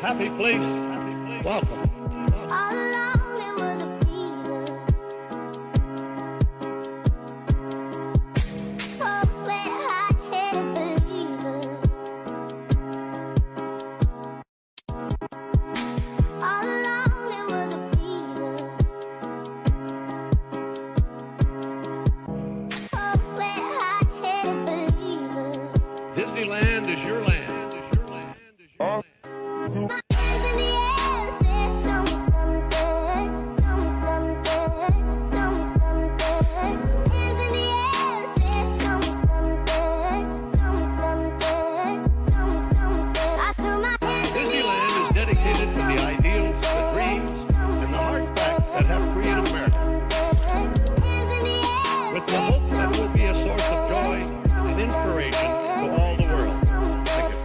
happy place. Welcome. All along it was a fever. Cold, sweat, hot-headed believer. All along it was a fever. Cold, sweat, hot-headed believer. Disneyland is your land. My hands in the air, say, show me something, show me something, show me something. Hands in the air, say, show me something, show me something, show me something. I threw my hands in the air. Disneyland is dedicated to the ideals, the dreams, and the hard facts that have created America, with the hope that it will be a source of joy and inspiration to all the world. Thank you.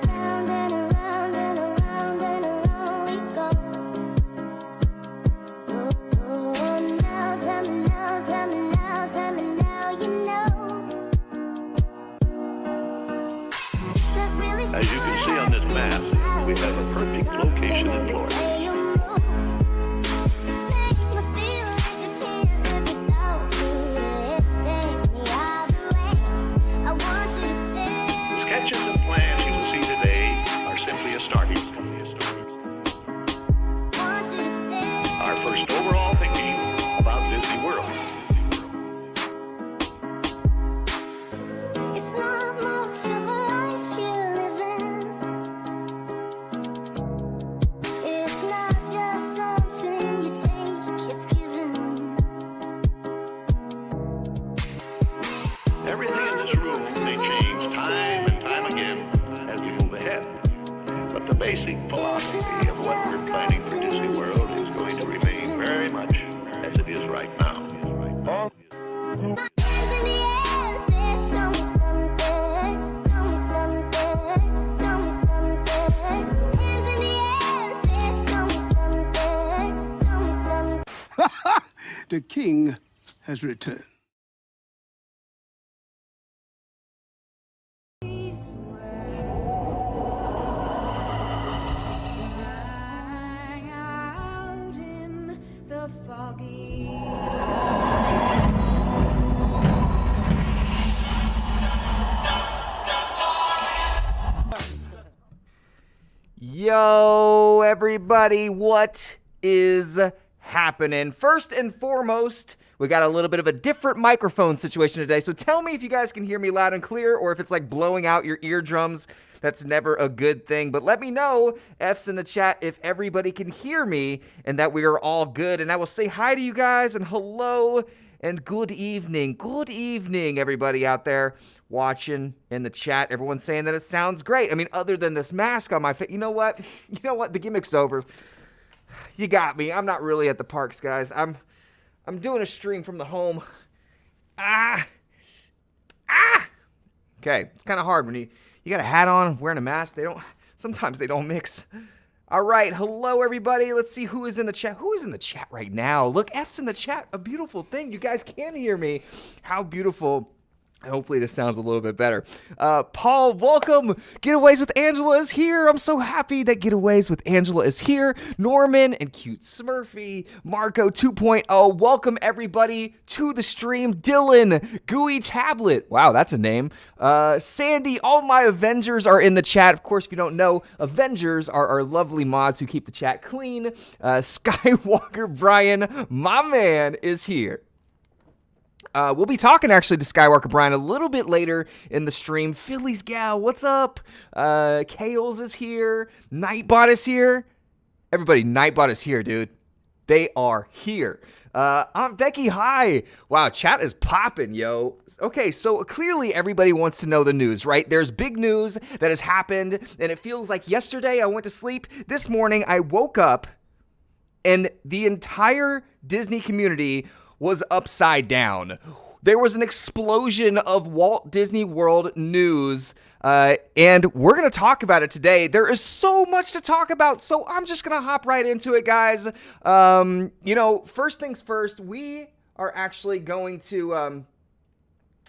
Round and around and around and around we go. Oh, now tell me now, tell me now, tell me now, you know. That's really As you can see on this map, we have a perfect location in Florida. The sketches and plans you will see today are simply a starting point. Our first overall thinking about Disney World. It's not much of a life you're living. It's not just something you take, it's given. Everything in this room may change time and time again as we move ahead. But the basic philosophy of what we're planning for Disney World is going to remain very much as it is right now. My hands in the air, say, show me something, show me something, show me something. Hands in the air, say, show me something, show me something. The king has returned. Out in the foggy. Yo, everybody, what is happening? First and foremost, we got a little bit of a different microphone situation today, so tell me if you guys can hear me loud and clear or if it's like blowing out your eardrums. That's never a good thing, but let me know, F's in the chat, if everybody can hear me and that we are all good, and I will say hi to you guys and hello and good evening. Good evening, everybody out there watching in the chat. Everyone's saying that it sounds great. I mean, other than this mask on my face. You know what? You know what? The gimmick's over. You got me. I'm not really at the parks, guys. I'm doing a stream from the home. Okay, it's kind of hard when you got a hat on, wearing a mask. Sometimes they don't mix. All right, hello everybody. Let's see who is in the chat. Who is in the chat right now? Look, F's in the chat. A beautiful thing. You guys can hear me. How beautiful. Hopefully this sounds a little bit better. Paul, welcome. Getaways with Angela is here. I'm so happy that Getaways with Angela is here. Norman and Cute Smurfy, Marco 2.0. Welcome everybody to the stream. Dylan, Gooey Tablet. Wow, that's a name. Sandy, all my Avengers are in the chat. Of course, if you don't know, Avengers are our lovely mods who keep the chat clean. Skywalker Brian, my man, is here. We'll be talking actually to Skywalker Brian a little bit later in the stream. Philly's Gal, what's up? Kales is here. Nightbot is here. Everybody, Nightbot is here, dude. They are here. I'm Becky. Hi. Wow, chat is popping, yo. Okay, so clearly everybody wants to know the news, right? There's big news that has happened, and it feels like yesterday I went to sleep. This morning I woke up, and the entire Disney community was upside down. There was an explosion of Walt Disney World news, and we're going to talk about it today. There is so much to talk about, so I'm just going to hop right into it, guys. First things first, we are actually going to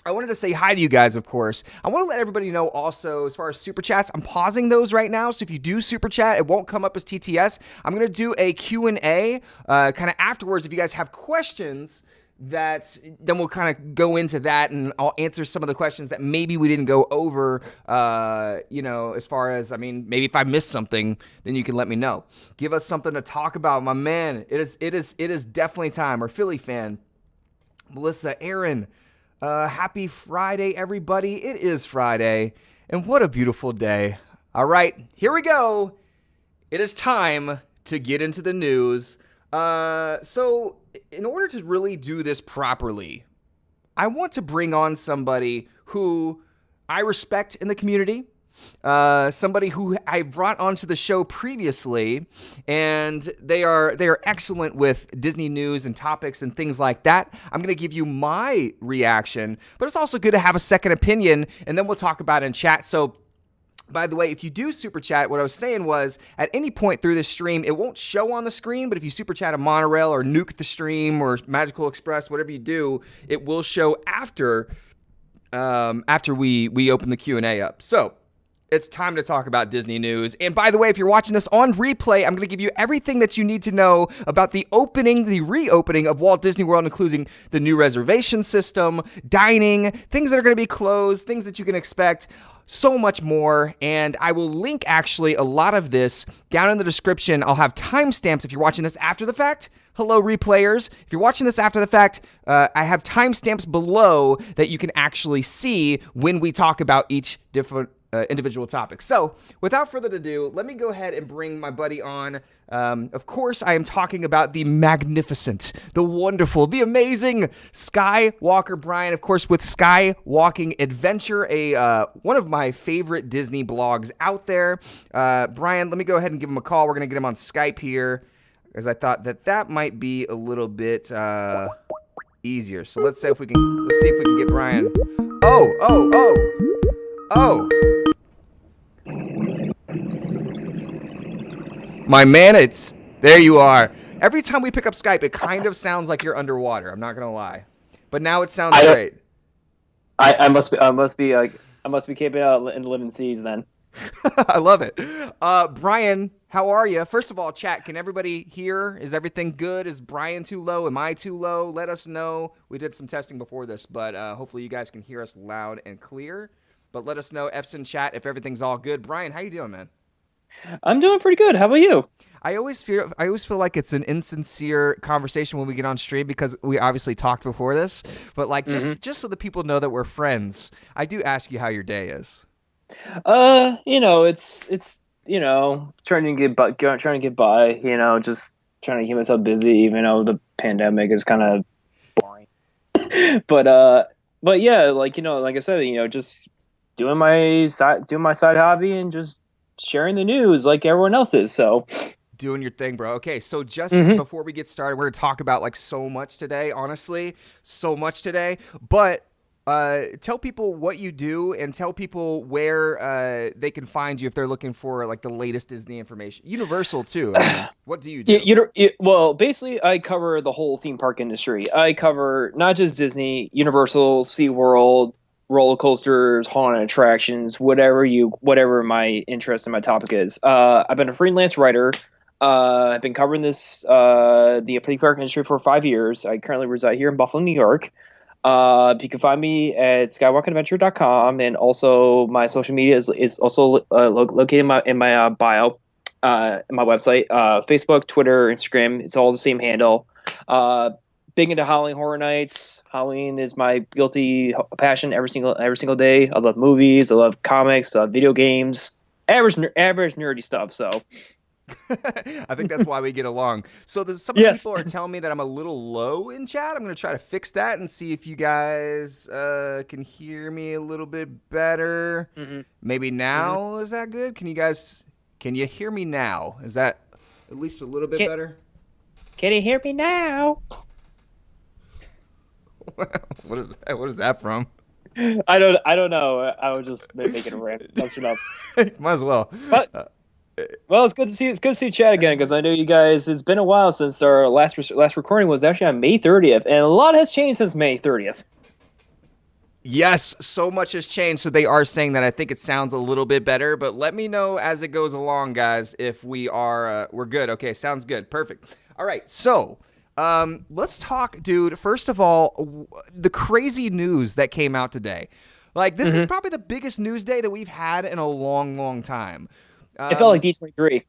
I wanted to say hi to you guys, of course. I want to let everybody know also, as far as super chats, I'm pausing those right now. So if you do super chat, it won't come up as TTS. I'm going to do a Q&A kind of afterwards. If you guys have questions, then we'll kind of go into that, and I'll answer some of the questions that maybe we didn't go over, as far as, maybe if I missed something, then you can let me know. Give us something to talk about, my man. It is definitely time. Our Philly fan, Melissa, Aaron, happy Friday, everybody. It is Friday, and what a beautiful day. All right, here we go. It is time to get into the news. So in order to really do this properly, I want to bring on somebody who I respect in the community, somebody who I brought onto the show previously, and they are excellent with Disney news and topics and things like that. I'm going to give you my reaction, but it's also good to have a second opinion, and then we'll talk about it in chat. So, by the way, if you do super chat, what I was saying was, at any point through this stream, it won't show on the screen, but if you super chat a monorail or nuke the stream or Magical Express, whatever you do, it will show after we open the Q&A up. So, it's time to talk about Disney news. And by the way, if you're watching this on replay, I'm going to give you everything that you need to know about the reopening of Walt Disney World, including the new reservation system, dining, things that are going to be closed, things that you can expect, so much more. And I will link actually a lot of this down in the description. I'll have timestamps if you're watching this after the fact. Hello, replayers. If you're watching this after the fact, I have timestamps below that you can actually see when we talk about each different individual topics. So, without further ado, let me go ahead and bring my buddy on. Of course, I am talking about the magnificent, the wonderful, the amazing Skywalker Brian, of course, with Skywalking Adventure, one of my favorite Disney blogs out there. Brian, let me go ahead and give him a call. We're going to get him on Skype here, because I thought that might be a little bit easier. So let's see if we can get Brian. Oh. My man, there you are. Every time we pick up Skype, it kind of sounds like you're underwater. I'm not gonna lie, but now it sounds great. I must be keeping out in the living seas then. I love it. Brian, how are you? First of all, chat, can everybody hear? Is everything good? Is Brian too low? Am I too low? Let us know. We did some testing before this, but hopefully you guys can hear us loud and clear. But let us know, F's in chat, if everything's all good. Brian, how you doing, man? I'm doing pretty good. How about you? I always feel like it's an insincere conversation when we get on stream, because we obviously talked before this. But like, just so the people know that we're friends, I do ask you how your day is. It's trying to get by. Just trying to keep myself busy, even though the pandemic is kind of boring. but yeah, like I said, just doing my side hobby and just sharing the news like everyone else is. So doing your thing, bro. Okay, so just before we get started, we're gonna talk about like so much today. Honestly, so much today. But tell people what you do, and tell people where they can find you if they're looking for like the latest Disney information. Universal too. What do you do? Well, basically, I cover the whole theme park industry. I cover not just Disney, Universal, SeaWorld, roller coasters, haunted attractions, whatever my interest in my topic is. I've been a freelance writer. I've been covering the theme park industry for 5 years. I currently reside here in Buffalo, New York. You can find me at skywalkadventure.com, and also my social media is also located in my bio, in my website, Facebook, Twitter, Instagram. It's all the same handle. Big into Halloween Horror Nights. Halloween is my guilty passion every single day. I love movies. I love comics. I love video games. Average nerdy stuff. So. I think that's why we get along. So some people are telling me that I'm a little low in chat. I'm going to try to fix that and see if you guys can hear me a little bit better. Maybe now. Is that good? Can you hear me now? Is that at least a little bit better? Can you hear me now? What is that from? I don't know. I was just making a random assumption up. Might as well. But well, it's good to see. It's good to see Chad again, because I know you guys. It's been a while since our last recording was actually on May 30th, and a lot has changed since May 30th. Yes, so much has changed. So they are saying that. I think it sounds a little bit better, but let me know as it goes along, guys, if we're good. Okay, sounds good. Perfect. All right, so let's talk, dude. First of all, the crazy news that came out today. Like, this is probably the biggest news day that we've had in a long, long time. It felt like D23.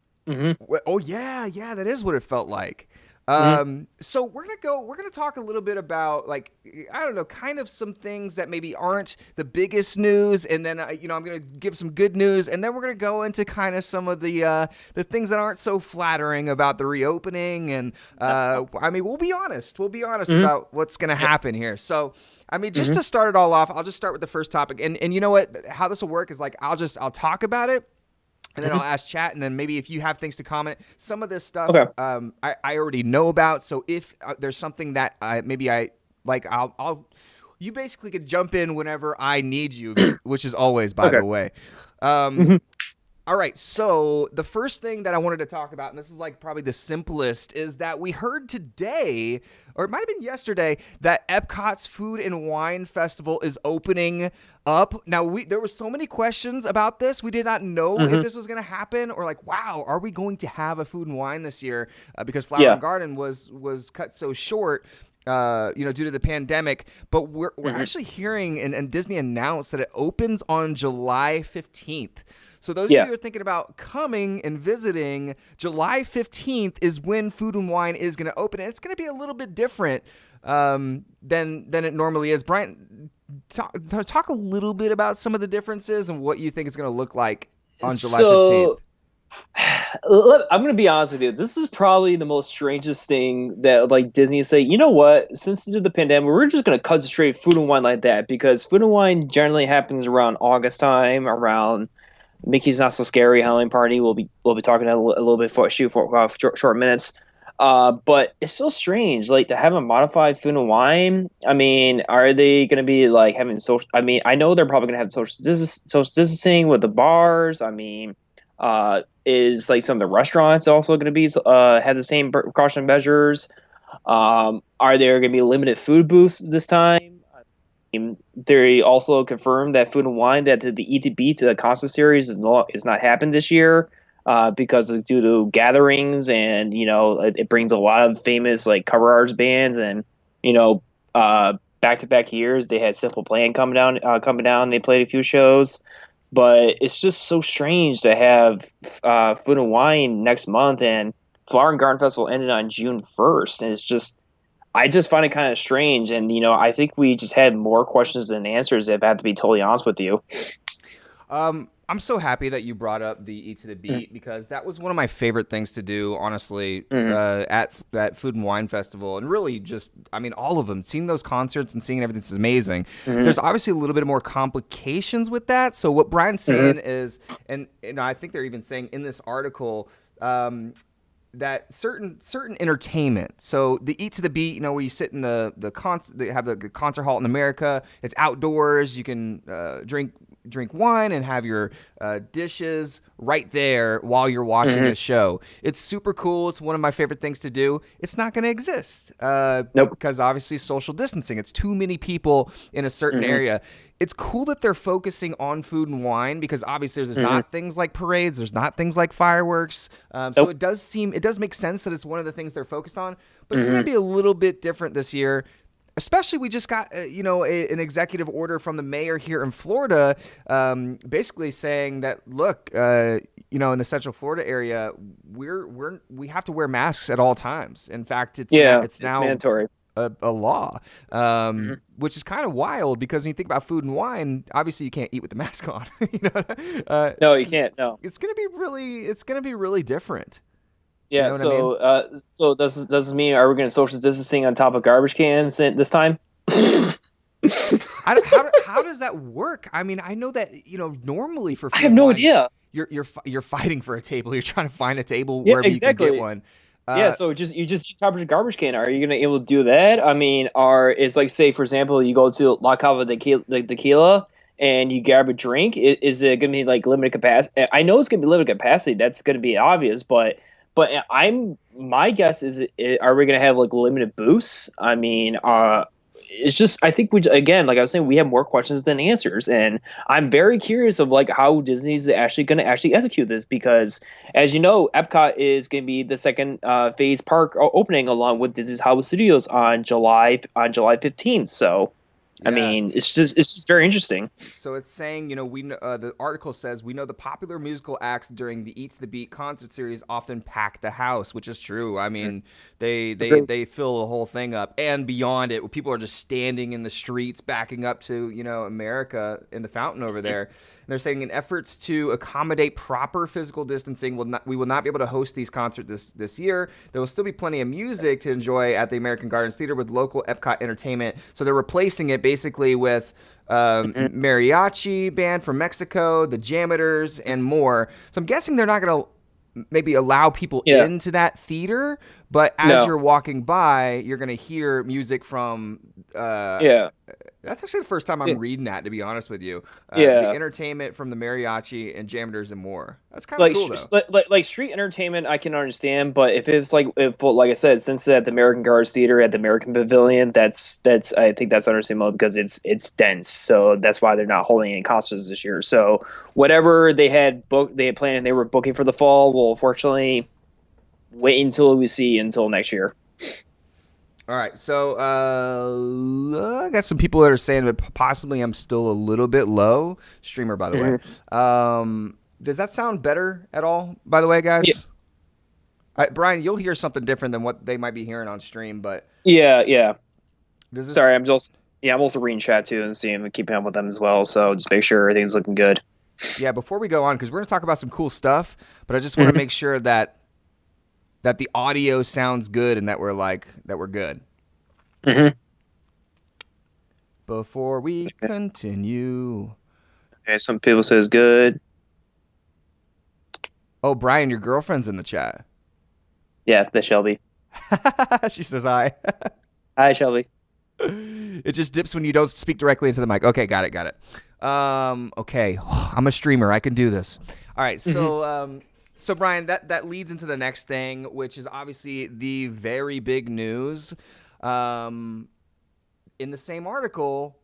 Oh yeah, that is what it felt like. So we're gonna talk a little bit about, like, I don't know, kind of some things that maybe aren't the biggest news, and then I'm gonna give some good news, and then we're gonna go into kind of some of the things that aren't so flattering about the reopening, and I mean, we'll be honest about what's gonna happen here. So I mean, just to start it all off, I'll just start with the first topic, and you know what, how this will work is, like, I'll talk about it. And then I'll ask chat, and then maybe if you have things to comment, some of this stuff I already know about. So if there's something that you basically could jump in whenever I need you, which is always, by the way. All right, so the first thing that I wanted to talk about, and this is like probably the simplest, is that we heard today, or it might have been yesterday, that Epcot's Food and Wine Festival is opening up. Now, there were so many questions about this. We did not know if this was going to happen, or like, wow, are we going to have a food and wine this year? Because Flower and Garden was cut so short. Due to the pandemic, but we're actually hearing, and Disney announced that it opens on July 15th. So those of you who are thinking about coming and visiting, July 15th is when Food and Wine is going to open. And it's going to be a little bit different than it normally is. Brian, talk a little bit about some of the differences and what you think it's going to look like on July 15th. I'm going to be honest with you. This is probably the most strangest thing that, like, Disney say, you know what, since the pandemic, we're just going to cut straight Food and Wine like that, because Food and Wine generally happens around August time, around Mickey's Not So Scary Halloween Party. We'll be talking a little bit for short minutes. But it's so strange, like, to have a modified Food and Wine. I mean, are they going to be like having social? I mean, I know they're probably going to have social distancing with the bars. I mean, is like some of the restaurants also going to be have the same precaution measures? Are there going to be limited food booths this time? They also confirmed that Food and Wine, that the E2B to the concert series is not happened this year because due to gatherings, and it brings a lot of famous, like, cover arts bands, and back-to-back years they had Simple Plan coming down. They played a few shows, but it's just so strange to have Food and Wine next month, and Flower and Garden Festival ended on June 1st, and it's just. I just find it kind of strange, and I think we just had more questions than answers, if I have to be totally honest with you. I'm so happy that you brought up the Eat to the Beat, because that was one of my favorite things to do, honestly, at Food and Wine Festival, and really just, I mean, all of them. Seeing those concerts and seeing everything is amazing. There's obviously a little bit more complications with that. So what Brian's saying is, and I think they're even saying in this article, that certain entertainment. So the Eat to the Beat, where you sit in they have the concert hall in America. It's outdoors. You can drink wine and have your dishes right there while you're watching the show. It's super cool. It's one of my favorite things to do. It's not going to exist because obviously social distancing. It's too many people in a certain area. It's cool that they're focusing on food and wine, because obviously there's not things like parades, there's not things like fireworks. So it does make sense that it's one of the things they're focused on, but it's going to be a little bit different this year. Especially, we just got an executive order from the mayor here in Florida, basically saying that, look, in the Central Florida area, we have to wear masks at all times. In fact, it's now mandatory. A law, which is kind of wild, because when you think about food and wine, obviously you can't eat with the mask on. No, you can't. No, it's gonna be really different. Yeah. You know what I mean? So does this mean, are we going to social distancing on top of garbage cans this time? How does that work? I mean, I know that normally for food I have no wine, idea. You're fighting for a table. You're trying to find a table wherever you can get one. So you just eat top of your garbage can. Are you going to be able to do that? I mean, is, like, say, for example, you go to La Cava de Tequila and you grab a drink. Is it going to be, like, limited capacity? I know it's going to be limited capacity. That's going to be obvious, but my guess is, are we going to have, like, limited booths? I mean, it's just, I think again, like I was saying, we have more questions than answers, and I'm very curious of like how Disney's actually going to actually execute this, because as you know, Epcot is going to be the second phase park opening along with Disney's Hollywood Studios on July 15th. So I mean, it's just very interesting. So it's saying, we know, the article says we know the popular musical acts during the Eats the Beat concert series often pack the house, which is true. I mean, they fill the whole thing up and beyond it. People are just standing in the streets, backing up to America in the fountain over there. And they're saying in efforts to accommodate proper physical distancing, we will not be able to host these concerts this year. There will still be plenty of music to enjoy at the American Gardens Theater with local Epcot entertainment. So they're replacing it basically with mariachi band from Mexico, the Janitors, and more. So I'm guessing they're not going to maybe allow people into that theater, but as you're walking by, you're going to hear music from that's actually the first time I'm reading that, to be honest with you. The entertainment from the mariachi and Janitors and more. That's kind of cool, though. Like street entertainment, I can understand, but if it's like I said, since at the American Gardens Theater at the American Pavilion, that's I think that's understandable because it's dense. So that's why they're not holding any concerts this year. So whatever they had planned and they were booking for the fall, will unfortunately wait until next year. All right, so I got some people that are saying that possibly I'm still a little bit low. Streamer, by the way. Does that sound better at all, by the way, guys? Yeah. Brian, you'll hear something different than what they might be hearing on stream, but... Yeah. Sorry, I'm also reading chat, too, and seeing and keeping up with them as well, so just make sure everything's looking good. Yeah, before we go on, because we're going to talk about some cool stuff, but I just want to make sure that the audio sounds good and that we're good. Before we continue. Okay, some people says good. Oh, Brian, your girlfriend's in the chat. Yeah, that's Shelby. She says hi. Hi, Shelby. It just dips when you don't speak directly into the mic. Okay, got it. Okay, I'm a streamer. I can do this. All right, so... So, Brian, that leads into the next thing, which is obviously the very big news. In the same article,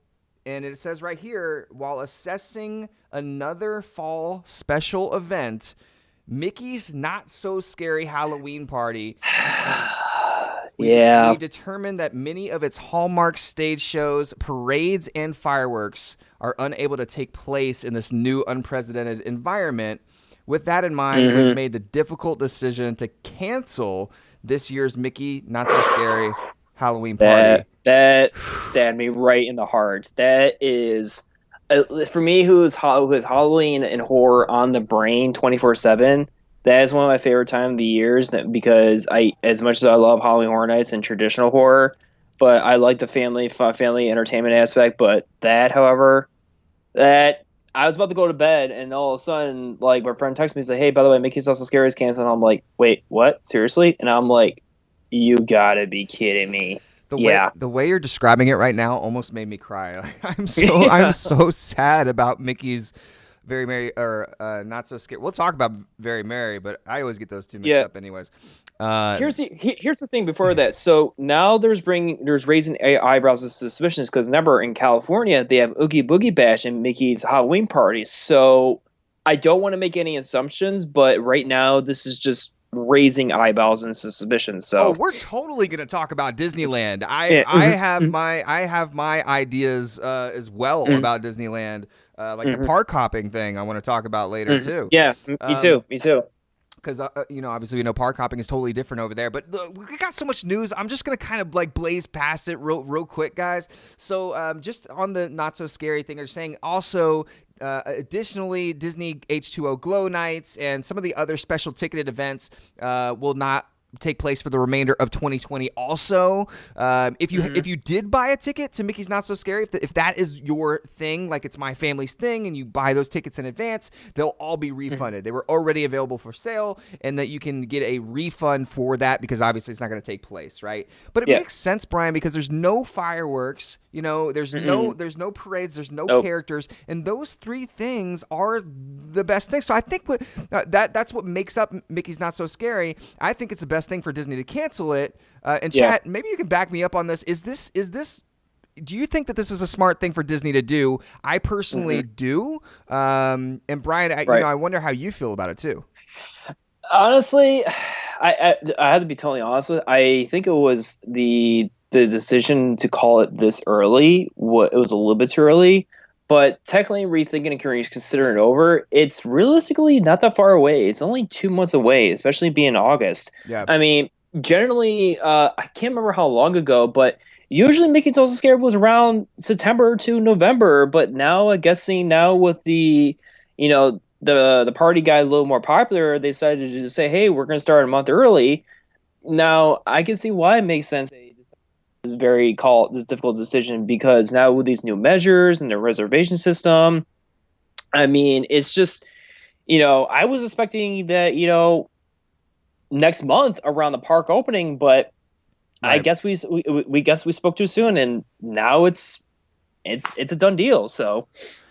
and it says right here, while assessing another fall special event, Mickey's Not So Scary Halloween Party, we determined that many of its hallmark stage shows, parades, and fireworks are unable to take place in this new unprecedented environment. With that in mind, we've made the difficult decision to cancel this year's Mickey Not So Scary Halloween Party. That stabbed me right in the heart. That is, for me, who is Halloween and horror on the brain 24/7. That is one of my favorite time of the years, because as much as I love Halloween Horror Nights and traditional horror, but I like the family entertainment aspect. But that, however, I was about to go to bed, and all of a sudden, like, my friend texted me and said, "Hey, by the way, Mickey's Not So Scary is canceled." And I'm like, "Wait, what? Seriously?" And I'm like, "You gotta be kidding me!" The way you're describing it right now almost made me cry. I'm so sad about Mickey's Very Merry or Not So Scary. We'll talk about Very Merry, but I always get those two mixed up, anyways. Here's the thing before that. So now there's raising eyebrows and suspicions because remember in California they have Oogie Boogie Bash and Mickey's Halloween Party. So I don't want to make any assumptions, but right now this is just raising eyeballs and suspicions. So we're totally gonna talk about Disneyland. I have my ideas as well about Disneyland, like the park hopping thing. I want to talk about later too. Yeah, me too. Because, obviously we know park hopping is totally different over there. But we got so much news. I'm just going to kind of like blaze past it real quick, guys. So just on the Not So Scary thing, they're saying also, additionally, Disney H2O Glow Nights and some of the other special ticketed events will not take place for the remainder of 2020. Also, if you did buy a ticket to Mickey's Not So Scary, if that is your thing, like it's my family's thing, and you buy those tickets in advance, they'll all be refunded. They were already available for sale, and that you can get a refund for that because obviously it's not going to take place, right? But it makes sense, Brian, because there's no fireworks. There's no parades, there's no characters, and those three things are the best things. So I think that's what makes up Mickey's Not So Scary. I think it's the best thing for Disney to cancel it. And chat, maybe you can back me up on this. Is this do you think that this is a smart thing for Disney to do? I personally do. And Brian, I wonder how you feel about it too. Honestly, I have to be totally honest with. I think it was the decision to call it this early. It was a little bit too early, but technically rethinking and considering it over, it's realistically not that far away. It's only 2 months away, especially being August. Yeah. I mean, generally, I can't remember how long ago, but usually Mickey Toast Scared was around September to November. But now, I guess now with the, the party got a little more popular, they decided to say, hey, we're going to start a month early. Now, I can see why it makes sense. This difficult decision, because now with these new measures and the reservation system, I mean, it's just, I was expecting that, next month around the park opening, but I guess we spoke too soon, and now it's a done deal. So.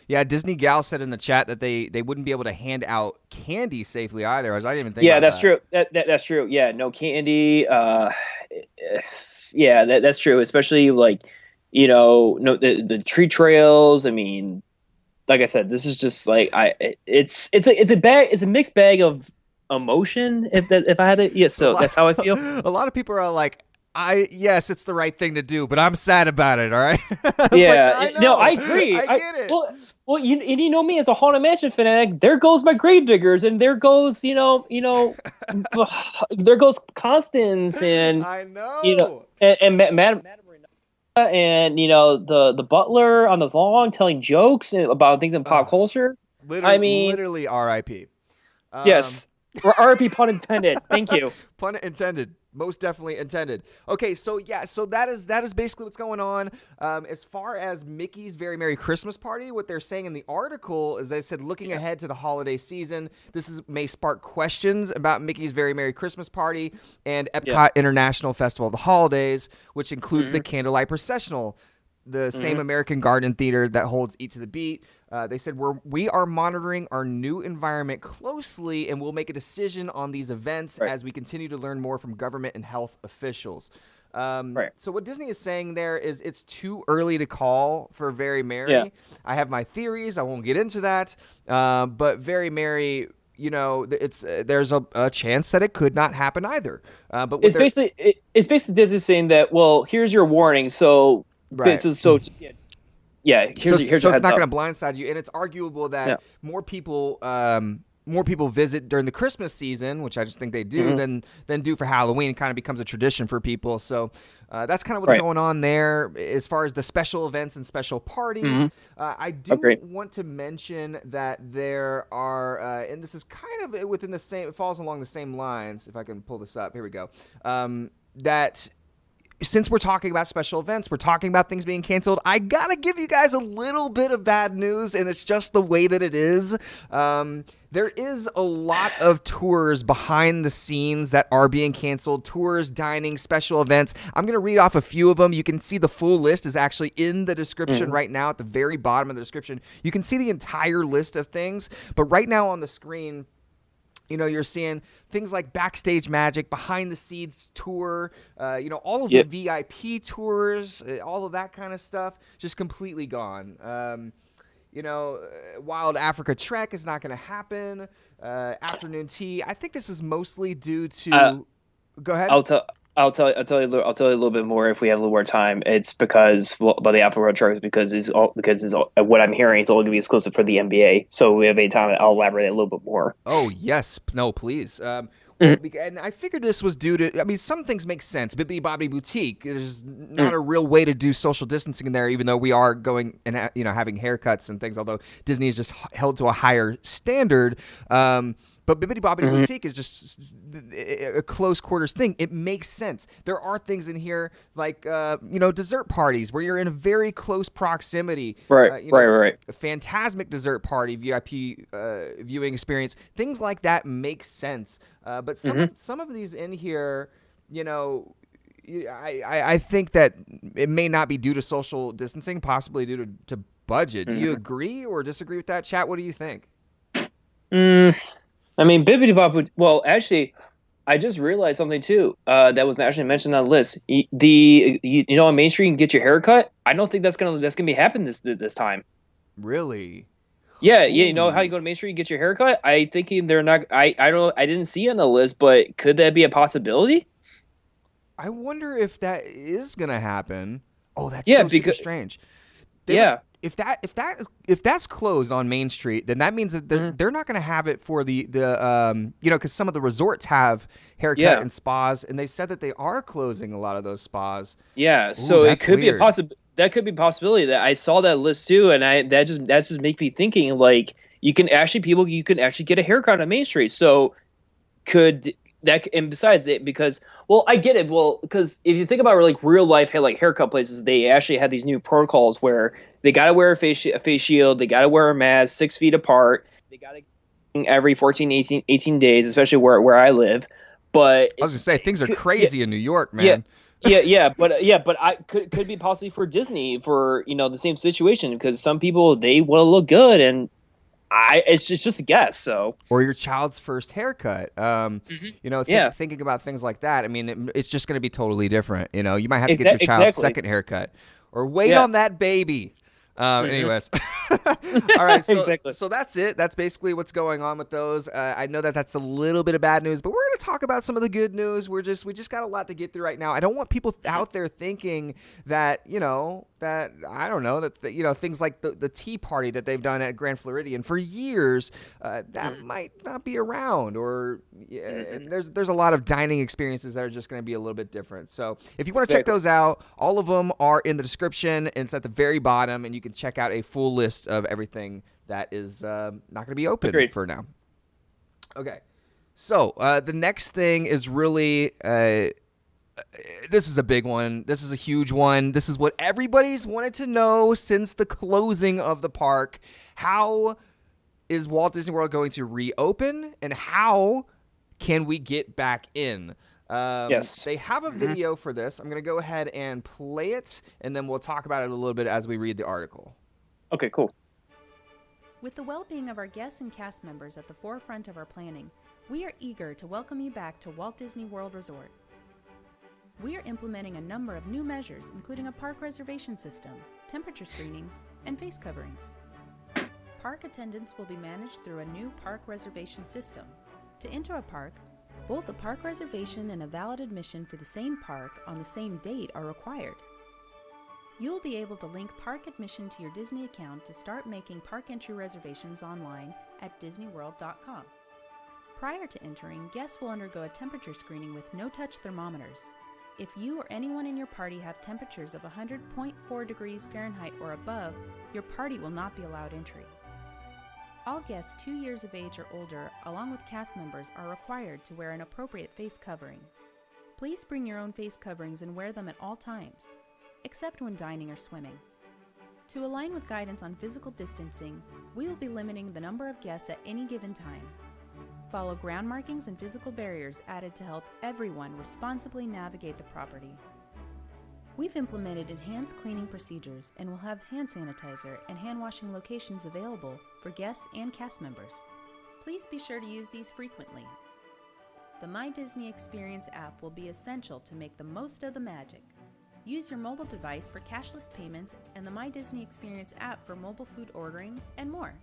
Yeah, Disney Gal said in the chat that they wouldn't be able to hand out candy safely either. I didn't even think. Yeah, about that's that. true. That's true. Yeah, no candy. Yeah, that's true. Especially like, the tree trails. I mean, like I said, this is just like it's a mixed bag of emotion. If I had to, so that's how I feel. A lot of people are like, yes, it's the right thing to do, but I'm sad about it. All right. Yeah, no, I agree. I get it. Well, you know me as a Haunted Mansion fanatic. There goes my Gravediggers, and there goes there goes Constance, and I know, and Madame and the butler on the lawn telling jokes about things in pop culture. Literally R.I.P. Yes, or R.I.P. pun intended. Thank you. Pun intended. Most definitely intended. Okay, so that is basically what's going on. As far as Mickey's Very Merry Christmas Party, what they're saying in the article is they said, looking ahead to the holiday season, may spark questions about Mickey's Very Merry Christmas Party and Epcot International Festival of the Holidays, which includes the Candlelight Processional, the same American Garden Theater that holds Eat to the Beat. They said we are monitoring our new environment closely, and we'll make a decision on these events as we continue to learn more from government and health officials. So what Disney is saying there is it's too early to call for Very Merry. Yeah. I have my theories. I won't get into that. But Very Merry, there's a chance that it could not happen either. But it's basically Disney saying that, well, here's your warning. So. Right. So here's it's not going to blindside you, and it's arguable that more people visit during the Christmas season, which I just think they do, than do for Halloween. It kind of becomes a tradition for people. So that's kind of what's going on there as far as the special events and special parties. I do want to mention that there are, and this is kind of within the same, it falls along the same lines. If I can pull this up, here we go. That. Since we're talking about special events, we're talking about things being canceled, I gotta give you guys a little bit of bad news, and it's just the way that it is. There is a lot of tours behind the scenes that are being canceled. Tours, dining, special events. I'm going to read off a few of them. You can see the full list is actually in the description right now at the very bottom of the description. You can see the entire list of things, but right now on the screen, you're seeing things like Backstage Magic, Behind the Scenes tour, all of the VIP tours, all of that kind of stuff, just completely gone. Wild Africa Trek is not going to happen. Afternoon Tea. I think this is mostly due to. Go ahead. I'll tell you a little bit more if we have a little more time. It's because about the Africa Trek because what I'm hearing is only going to be exclusive for the NBA. So we have a time. I'll elaborate a little bit more. Oh yes, no, please. And I figured this was due to. I mean, some things make sense. Bibbidi Bobbidi Boutique. There's not a real way to do social distancing in there, even though we are going and having haircuts and things. Although Disney is just held to a higher standard. But Bibbidi Bobbidi Boutique is just a close quarters thing. It makes sense. There are things in here like, dessert parties where you're in a very close proximity. Right. A Phantasmic dessert party, VIP viewing experience. Things like that make sense. But some of these in here, I think that it may not be due to social distancing, possibly due to budget. Do you agree or disagree with that, chat? What do you think? I mean, Bibbidi Bobbidi. Well, actually, I just realized something too. That was actually mentioned on the list. On Main Street you can get your hair cut. I don't think that's gonna be happening this time. Really? Yeah, yeah. You know how you Ooh. go to Main Street and get your hair cut? I thinking they're not. I don't. I didn't see it on the list, but could that be a possibility? I wonder if that is gonna happen. Oh, that's Yeah, so super because strange. yeah, If that's closed on Main Street, then that means that they're not gonna have it for the because some of the resorts have haircut Yeah. and spas, and they said that they are closing a lot of those spas. yeah. Ooh, So it that's could be a weird. That could be a possibility. That I saw that list too, and that just make me thinking like you can actually get a haircut on Main Street. So could that and besides it because I get it because if you think about like real life like haircut places, they actually have these new protocols where they got to wear a face shield, they got to wear a mask 6 feet apart, they got to every 14 18 days, especially where I live. But I was gonna say things are crazy in New York, yeah, man. but I could be possibly for Disney for the same situation because some people they want to look good and it's just a guess. So Or your child's first haircut. Yeah. Thinking about things like that. I mean, it's just going to be totally different. You might have to get your child's Exactly. second haircut, or wait Yeah. on that baby. Anyways, all right. So, Exactly. so that's it. That's basically what's going on with those. I know that that's a little bit of bad news, but we're going to talk about some of the good news. We just got a lot to get through right now. I don't want people out there thinking that that I don't know that things like the tea party that they've done at Grand Floridian for years that might not be around, or and there's a lot of dining experiences that are just going to be a little bit different. So if you want to check Exactly. those out, all of them are in the description, and it's at the very bottom, and you can check out a full list of everything that is not going to be open Agreed. for now. Okay, so the next thing is really this is a big one. This is a huge one. This is what everybody's wanted to know since the closing of the park. How is Walt Disney World going to reopen, and how can we get back in? Yes. They have a video for this. I'm going to go ahead and play it, and then we'll talk about it a little bit as we read the article. Okay, cool. With the well-being of our guests and cast members at the forefront of our planning, we are eager to welcome you back to Walt Disney World Resort. We are implementing a number of new measures, including a park reservation system, temperature screenings, and face coverings. Park attendance will be managed through a new park reservation system. To enter a park, both a park reservation and a valid admission for the same park on the same date are required. You will be able to link park admission to your Disney account to start making park entry reservations online at disneyworld.com. Prior to entering, guests will undergo a temperature screening with no-touch thermometers. If you or anyone in your party have temperatures of 100.4 degrees Fahrenheit or above, your party will not be allowed entry. All guests 2 years of age or older, along with cast members, are required to wear an appropriate face covering. Please bring your own face coverings and wear them at all times, except when dining or swimming. To align with guidance on physical distancing, we will be limiting the number of guests at any given time. Follow ground markings and physical barriers added to help everyone responsibly navigate the property. We've implemented enhanced cleaning procedures and will have hand sanitizer and hand washing locations available for guests and cast members. Please be sure to use these frequently. The My Disney Experience app will be essential to make the most of the magic. Use your mobile device for cashless payments and the My Disney Experience app for mobile food ordering and more.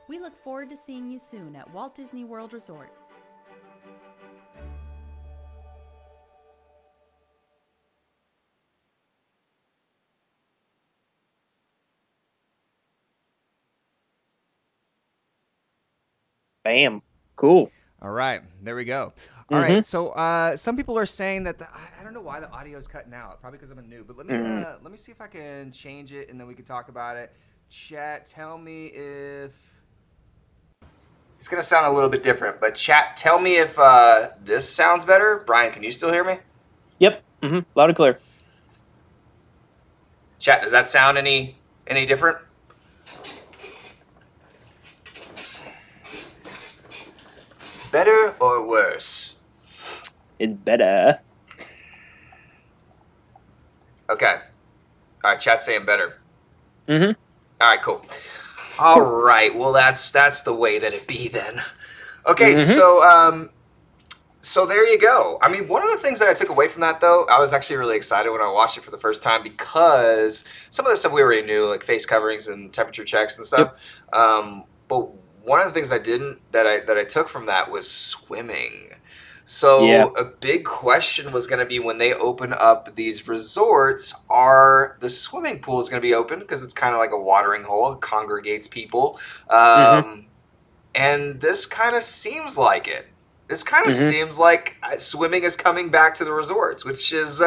We look forward to seeing you soon at Walt Disney World Resort. Bam. Cool. All right, there we go. All right, so some people are saying that I don't know why the audio is cutting out. Probably because I'm a noob. But let me see if I can change it, and then we can talk about it. Chat, tell me if it's gonna sound a little bit different. But chat, tell me if this sounds better. Brian, can you still hear me? Yep. Loud and clear. Chat, does that sound any different? Better or worse? It's better. Okay. All right, chat's saying better. Mm-hmm. All right, cool. All right, well, that's the way that it be then. Okay, so So there you go. I mean, one of the things that I took away from that, though, I was actually really excited when I watched it for the first time because some of the stuff we already knew, like face coverings and temperature checks and stuff. But one of the things that I took from that was swimming. So a big question was going to be when they open up these resorts, are the swimming pools going to be open? Because it's kind of like a watering hole, it congregates people. And this kind of seems like it. This kind of seems like swimming is coming back to the resorts, which is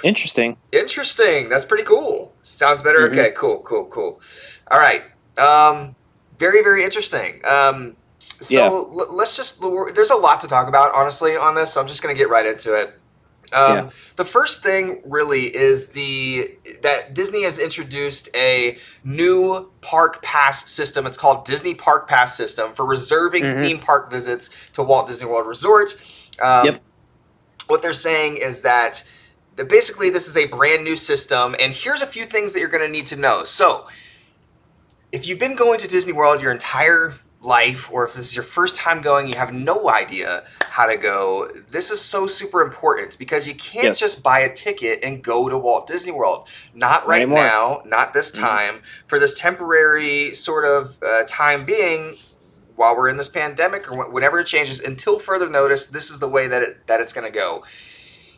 interesting. Interesting. That's pretty cool. Sounds better. Okay, cool. All right. Very, very interesting. Let's just, there's a lot to talk about, honestly, on this, so I'm just going to get right into it. The first thing really is that Disney has introduced a new park pass system. It's called Disney Park Pass System for reserving theme park visits to Walt Disney World Resort. What they're saying is that basically this is a brand new system, and here's a few things that you're going to need to know. So, if you've been going to Disney World your entire life, or if this is your first time going, you have no idea how to go, this is so super important because you can't just buy a ticket and go to Walt Disney World. Not right now, not this time. For this temporary sort of time being, while we're in this pandemic or whenever it changes, until further notice, this is the way that it's going to go.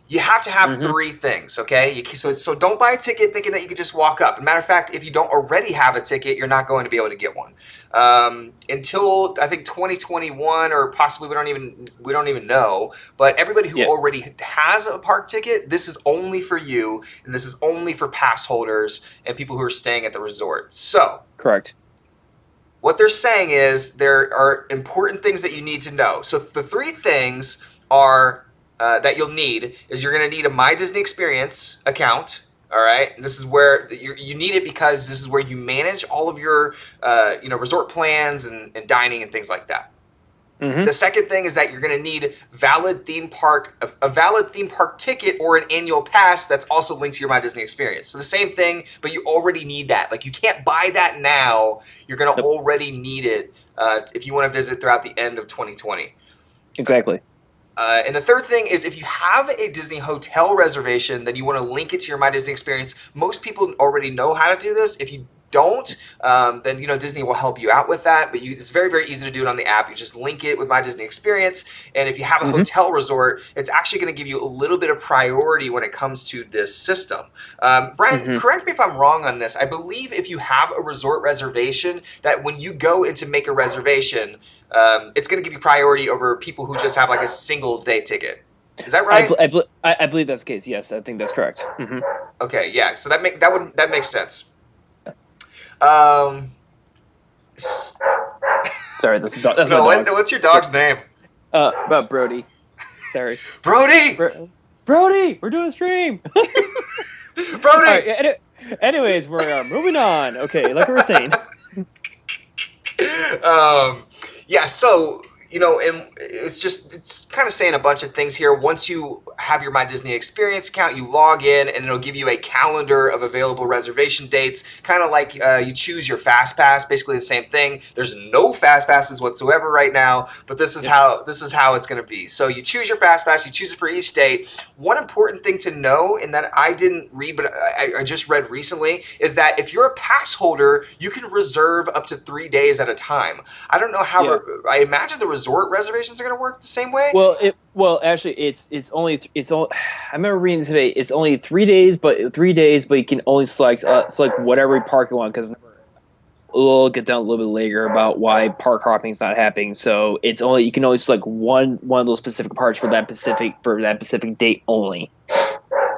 You have to have three things, okay? So don't buy a ticket thinking that you could just walk up. As a matter of fact, if you don't already have a ticket, you're not going to be able to get one until I think 2021, or possibly we don't even know. But everybody who already has a park ticket, this is only for you, and this is only for pass holders and people who are staying at the resort. So correct. What they're saying is there are important things that you need to know. So the three things are. That you'll need is you're going to need a My Disney Experience account. All right, and this is where you need it because this is where you manage all of your resort plans and dining and things like that. The second thing is that you're going to need a valid theme park ticket or an annual pass that's also linked to your My Disney Experience. So the same thing, but you already need that. Like, you can't buy that now. You're going to already need it if you want to visit throughout the end of 2020. Exactly. And the third thing is if you have a Disney hotel reservation, then you want to link it to your My Disney Experience. Most people already know how to do this. If you don't, then Disney will help you out with that. But it's very, very easy to do it on the app. You just link it with My Disney Experience. And if you have a hotel resort, it's actually going to give you a little bit of priority when it comes to this system. Brian, correct me if I'm wrong on this. I believe if you have a resort reservation, that when you go in to make a reservation, it's going to give you priority over people who just have like a single day ticket. Is that right? I believe that's the case. Yes, I think that's correct. Okay, yeah. So that makes sense. Sorry, that's my dog. What's your dog's name? Brody. Sorry. Brody! Brody! We're doing a stream! Brody! Right, anyways, we're moving on. Okay, like we were saying. Yeah, so, and it's kind of saying a bunch of things here. Once you have your My Disney Experience account, you log in and it'll give you a calendar of available reservation dates, kind of like you choose your Fast Pass, basically the same thing. There's no Fast Passes whatsoever right now, but this is how it's going to be. So you choose your Fast Pass, you choose it for each date. One important thing to know, and that I didn't read, but I just read recently, is that if you're a pass holder, you can reserve up to 3 days at a time. I don't know how, I imagine the resort reservations are going to work the same way. Well, actually, it's only I remember reading today. It's only 3 days, but you can only select whatever park you want, because we'll get down a little bit later about why park hopping is not happening. So you can only select one of those specific parks for that specific date only.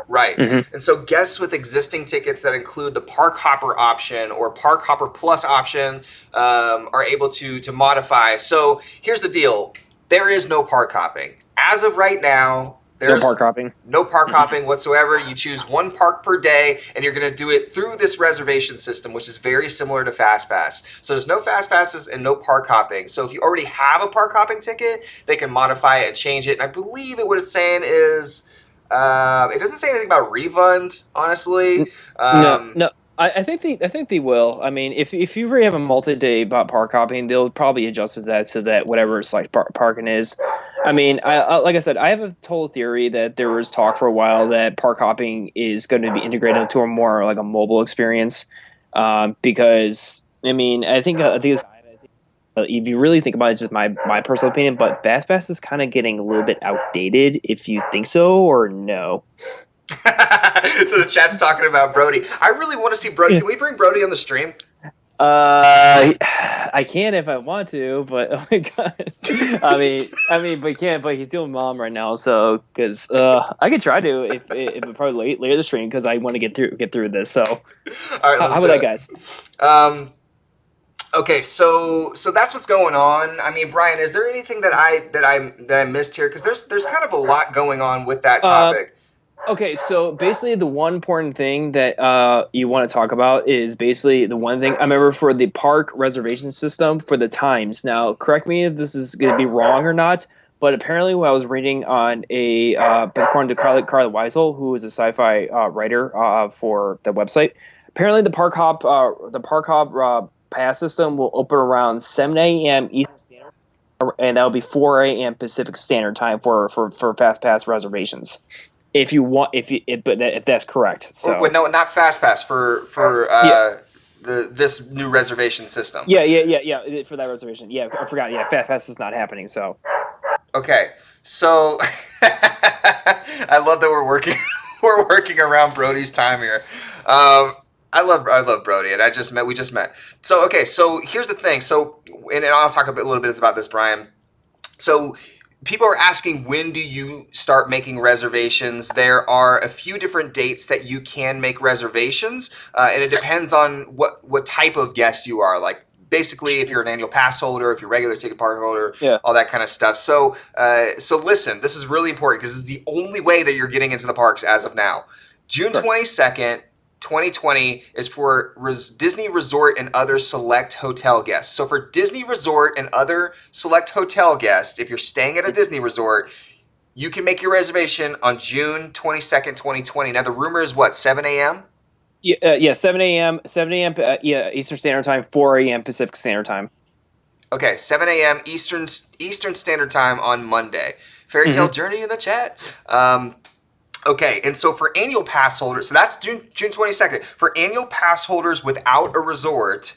Right. And so guests with existing tickets that include the Park Hopper option or Park Hopper Plus option are able to modify. So here's the deal. There is no park hopping. As of right now, there's no park hopping. No park hopping whatsoever. You choose one park per day, and you're going to do it through this reservation system, which is very similar to Fast Pass. So there's no Fast Passes and no park hopping. So if you already have a park hopping ticket, they can modify it and change it. And I believe what it's saying is... it doesn't say anything about refund, honestly. No. I think they will. I mean, if you already have a multi-day park hopping, they'll probably adjust that so that whatever select parking is. I mean, I like I said, I have a total theory that there was talk for a while that park hopping is going to be integrated into a more like a mobile experience, because I mean, I think it's, if you really think about it, it's just my personal opinion, but Fast Pass is kind of getting a little bit outdated. If you think so or no. So the chat's talking about Brody. I really want to see Brody. Can we bring Brody on the stream? I can if I want to, but oh my god, I mean, but can't. But he's doing mom right now, so because I could try to if probably later the stream because I want to get through this. So, all right, how about that, guys? Okay, so that's what's going on. I mean, Brian, is there anything that I missed here? Because there's kind of a lot going on with that topic. Okay, so basically the one important thing that you want to talk about is basically the one thing I remember for the park reservation system for the times. Now, correct me if this is going to be wrong or not, but apparently what I was reading on according to Carly Weisel, who is a sci-fi writer for the website, apparently the park hop pass system will open around 7 a.m. Eastern Standard Time, and that'll be 4 a.m. Pacific Standard Time for Fast Pass reservations. If that's correct. So wait, no, not Fast Pass for this new reservation system. Yeah. For that reservation. Yeah, I forgot. Yeah, Fast Pass is not happening. So okay, so I love that we're working around Brody's time here. I love Brody, and we just met. So okay, so here's the thing. So and I'll talk a little bit about this, Brian. So people are asking, when do you start making reservations? There are a few different dates that you can make reservations, and it depends on what type of guest you are. Like basically, if you're an annual pass holder, if you're a regular ticket park holder, all that kind of stuff. So listen, this is really important because this is the only way that you're getting into the parks as of now. June 22nd. 2020 is for Disney Resort and other select hotel guests. So for Disney Resort and other select hotel guests, if you're staying at a Disney Resort, you can make your reservation on June 22nd, 2020. Now the rumor is what, 7 a.m.? Yeah, 7 a.m. Eastern Standard Time, 4 a.m. Pacific Standard Time. Okay, 7 a.m. Eastern Standard Time on Monday. FAIRYTALE Journey in the chat. Okay, and so for annual pass holders, so that's June 22nd. For annual pass holders without a resort,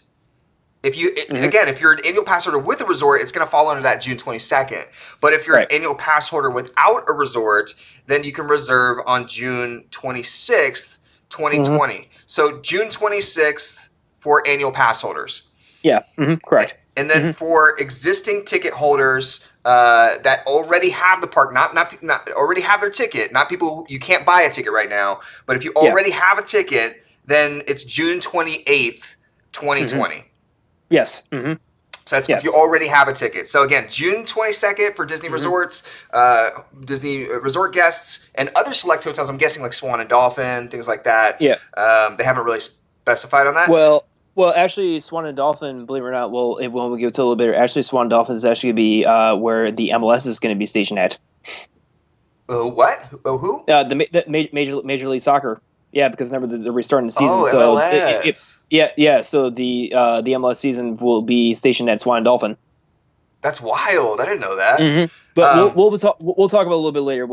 if you're an annual pass holder with a resort, it's going to fall under that June 22nd. But if you're an annual pass holder without a resort, then you can reserve on June 26th, 2020. So June 26th for annual pass holders. Yeah, correct. And then for existing ticket holders that already have the park, not already have their ticket, not people you can't buy a ticket right now, but if you already have a ticket, then it's June 28th, 2020. Yes. So that's if you already have a ticket. So again, June 22nd for Disney resorts, Disney resort guests, and other select hotels. I'm guessing like Swan and Dolphin, things like that. Yeah. They haven't really specified on that. Well, actually, Swan and Dolphin, believe it or not, when we get to a little bit, actually, Swan and Dolphin is actually going to be where the MLS is going to be stationed at. What? Who? The Major League Soccer. Yeah, because remember they're restarting the season. So MLS. So the MLS season will be stationed at Swan and Dolphin. That's wild. I didn't know that. But we'll talk about it a little bit later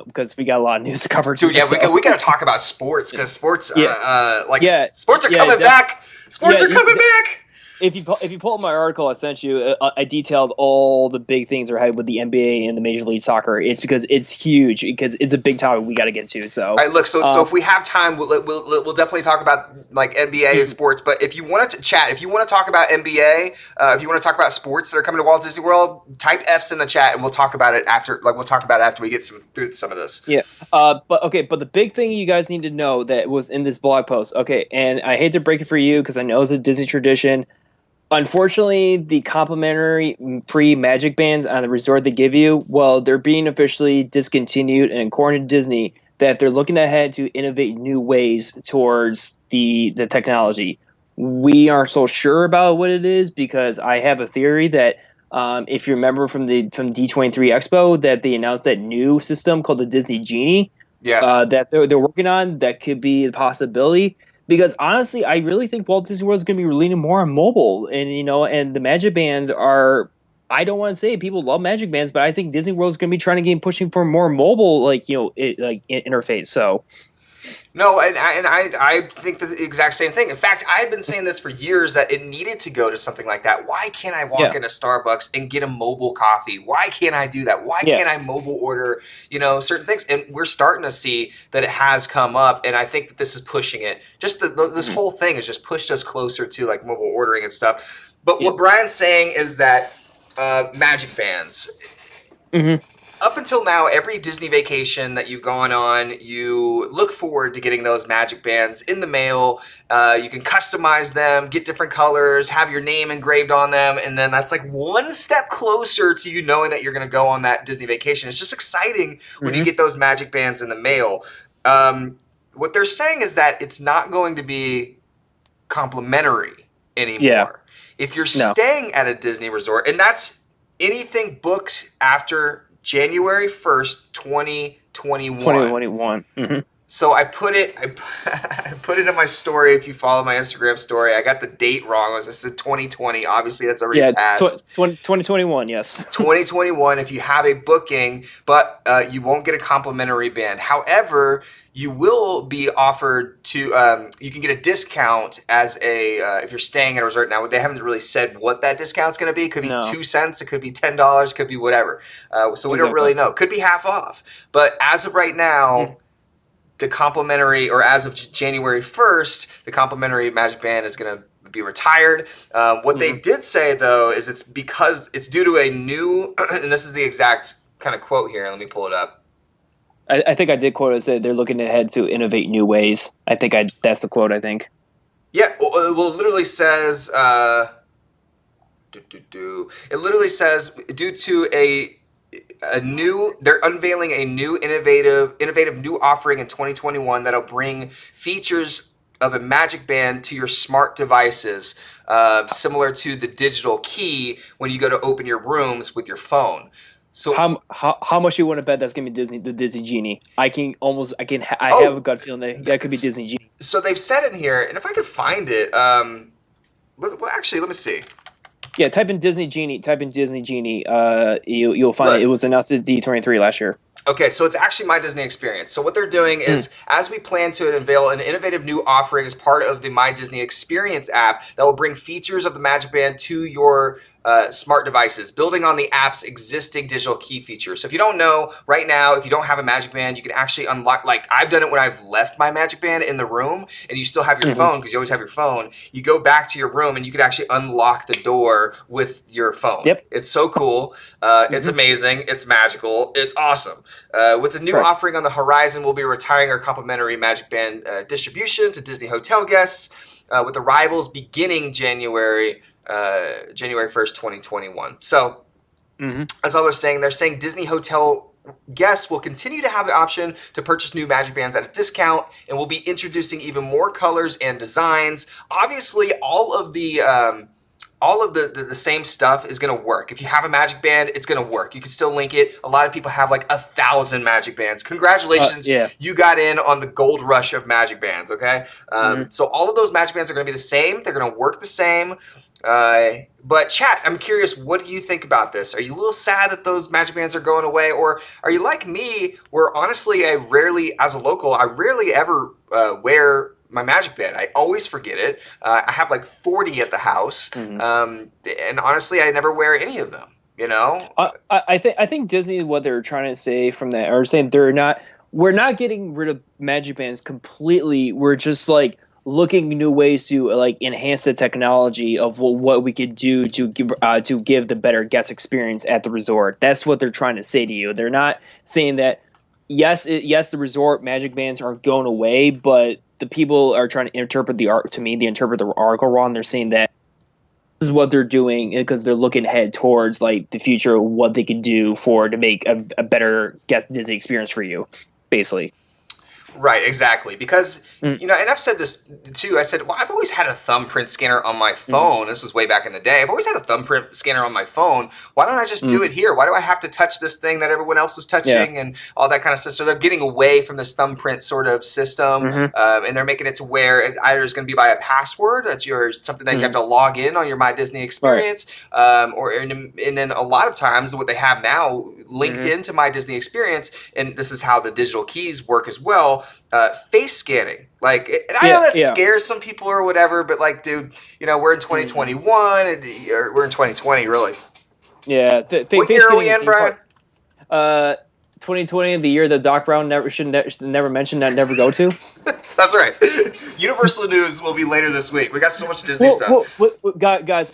because we got a lot of news to cover. Dude, we got to talk about sports because sports, sports are coming definitely. back. Sports are coming back. If you pull up my article I sent you, I detailed all the big things that are ahead with the NBA and the Major League Soccer. It's because it's huge, because it's a big topic we got to get to. So, all right, look. So if we have time, we'll definitely talk about like NBA and sports. But if you want to chat, if you want to talk about NBA, if you want to talk about sports that are coming to Walt Disney World, type F's in the chat and we'll talk about it after. Like we'll talk about it after we get through some of this. Yeah. But the big thing you guys need to know that was in this blog post. Okay, and I hate to break it for you because I know it's a Disney tradition. Unfortunately, the complimentary free magic bands on the resort they give you, well, they're being officially discontinued, and according to Disney, that they're looking ahead to innovate new ways towards the technology. We aren't so sure about what it is because I have a theory that if you remember from D23 Expo, that they announced that new system called the Disney Genie that they're working on that could be a possibility. Because honestly, I really think Walt Disney World is going to be leaning more on mobile, and and the Magic Bands are. I don't want to say people love Magic Bands, but I think Disney World is going to be trying to get pushing for more mobile, interface. So. No, and I think the exact same thing. In fact, I've been saying this for years that it needed to go to something like that. Why can't I walk into Starbucks and get a mobile coffee? Why can't I do that? Why can't I mobile order, certain things? And we're starting to see that it has come up, and I think that this is pushing it. Just this whole thing has just pushed us closer to like mobile ordering and stuff. But what Brian's saying is that Magic Bands. Mm-hmm. Up until now, every Disney vacation that you've gone on, you look forward to getting those Magic Bands in the mail. You can customize them, get different colors, have your name engraved on them, and then that's like one step closer to you knowing that you're going to go on that Disney vacation. It's just exciting when you get those Magic Bands in the mail. What they're saying is that it's not going to be complimentary anymore. Yeah. If you're staying at a Disney resort, and that's anything booked after January 1st, 2021. 2021. Mm-hmm. So I put it in my story. If you follow my Instagram story, I got the date wrong. I said 2020. Obviously, that's already passed. 2021, yes. 2021, if you have a booking, but you won't get a complimentary band. However, you will be offered to, you can get a discount as if you're staying at a resort. Now, they haven't really said what that discount's going to be. It could be 2 cents. It could be $10. It could be whatever. So we don't really know. It could be half off. But as of right now, the complimentary, or as of January 1st, the complimentary Magic Band is going to be retired. What they did say, though, is it's because it's due to a new, and this is the exact kind of quote here. Let me pull it up. I think I did quote it. Said they're looking ahead to innovate new ways. That's the quote, I think. Yeah, well, it literally says, it literally says, due to they're unveiling a new innovative new offering in 2021 that'll bring features of a Magic Band to your smart devices, similar to the digital key when you go to open your rooms with your phone. So how much you want to bet that's gonna be the Disney Genie? I have a gut feeling that could be Disney Genie. So they've said in here, and if I could find it, actually, let me see. Yeah, type in Disney Genie. You'll find it was announced at D23 last year. Okay, so it's actually My Disney Experience. So what they're doing is, as we plan to unveil an innovative new offering as part of the My Disney Experience app that will bring features of the Magic Band to your smart devices, building on the app's existing digital key feature. So if you don't know, right now, if you don't have a Magic Band, you can actually unlock, like I've done it when I've left my Magic Band in the room and you still have your phone, because you always have your phone. You go back to your room and you can actually unlock the door with your phone. Yep. It's so cool. It's amazing. It's magical. It's awesome. With the new offering on the horizon, we'll be retiring our complimentary Magic Band distribution to Disney hotel guests, with arrivals beginning January 1st, 2021. So that's all they're saying. They're saying Disney hotel guests will continue to have the option to purchase new Magic Bands at a discount, and we'll be introducing even more colors and designs. Obviously, all of the same stuff is going to work. If you have a Magic Band, it's going to work. You can still link it. A lot of people have like 1,000 Magic Bands. Congratulations. You got in on the gold rush of Magic Bands, okay? So all of those Magic Bands are going to be the same. They're going to work the same. But chat, I'm curious, what do you think about this? Are you a little sad that those Magic Bands are going away? Or are you like me, where honestly, as a local, I rarely ever wear my Magic Band. I always forget it. I have like 40 at the house. And honestly, I never wear any of them, you know? I think Disney, what they're trying to say from that, or saying we're not getting rid of Magic Bands completely. We're just like looking new ways to like enhance the technology of what we could do to give the better guest experience at the resort. That's what they're trying to say to you. They're not saying that yes, the resort Magic Bands aren't going away, but the people are trying to interpret the article wrong. They're saying that this is what they're doing because they're looking ahead towards like the future of what they can do to make a better guest Disney experience for you, basically. Right, exactly. Because, and I've said this too. I said, well, I've always had a thumbprint scanner on my phone. This was way back in the day. I've always had a thumbprint scanner on my phone. Why don't I just do it here? Why do I have to touch this thing that everyone else is touching and all that kind of stuff? So they're getting away from this thumbprint sort of system, and they're making it to where it either is going to be by a password, that's something that you have to log in on your My Disney experience, and then a lot of times what they have now linked into My Disney experience, and this is how the digital keys work as well. Face scanning, like, and I know that scares some people or whatever, but like, dude, we're in 2021, or we're in 2020, really. Yeah. What year are we in, Brian? 2020, the year that Doc Brown should never mention, that never go to. That's right. Universal News will be later this week. We got so much Disney stuff. Guys,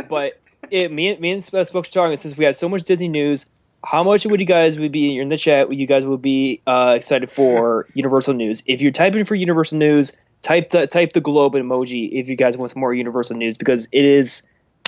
but me and Spoke to talking, since we had so much Disney news. How much would you guys be in the chat? You guys would be excited for Universal News. If you're typing for Universal News, type the globe emoji if you guys want some more Universal News, because it is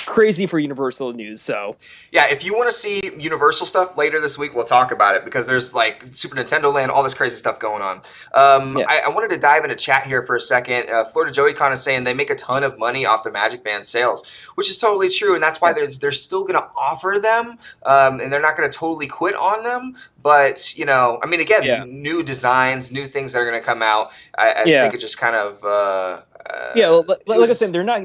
crazy for Universal News. So yeah, if you want to see Universal stuff later this week, we'll talk about it, because there's like Super Nintendo Land, all this crazy stuff going on. I wanted to dive into chat here for a second. Florida Joey Con is saying they make a ton of money off the Magic Band sales, which is totally true, and that's why they're still going to offer them, and they're not going to totally quit on them. But new designs, new things that are going to come out. I think it just kind of. Like I said, they're not.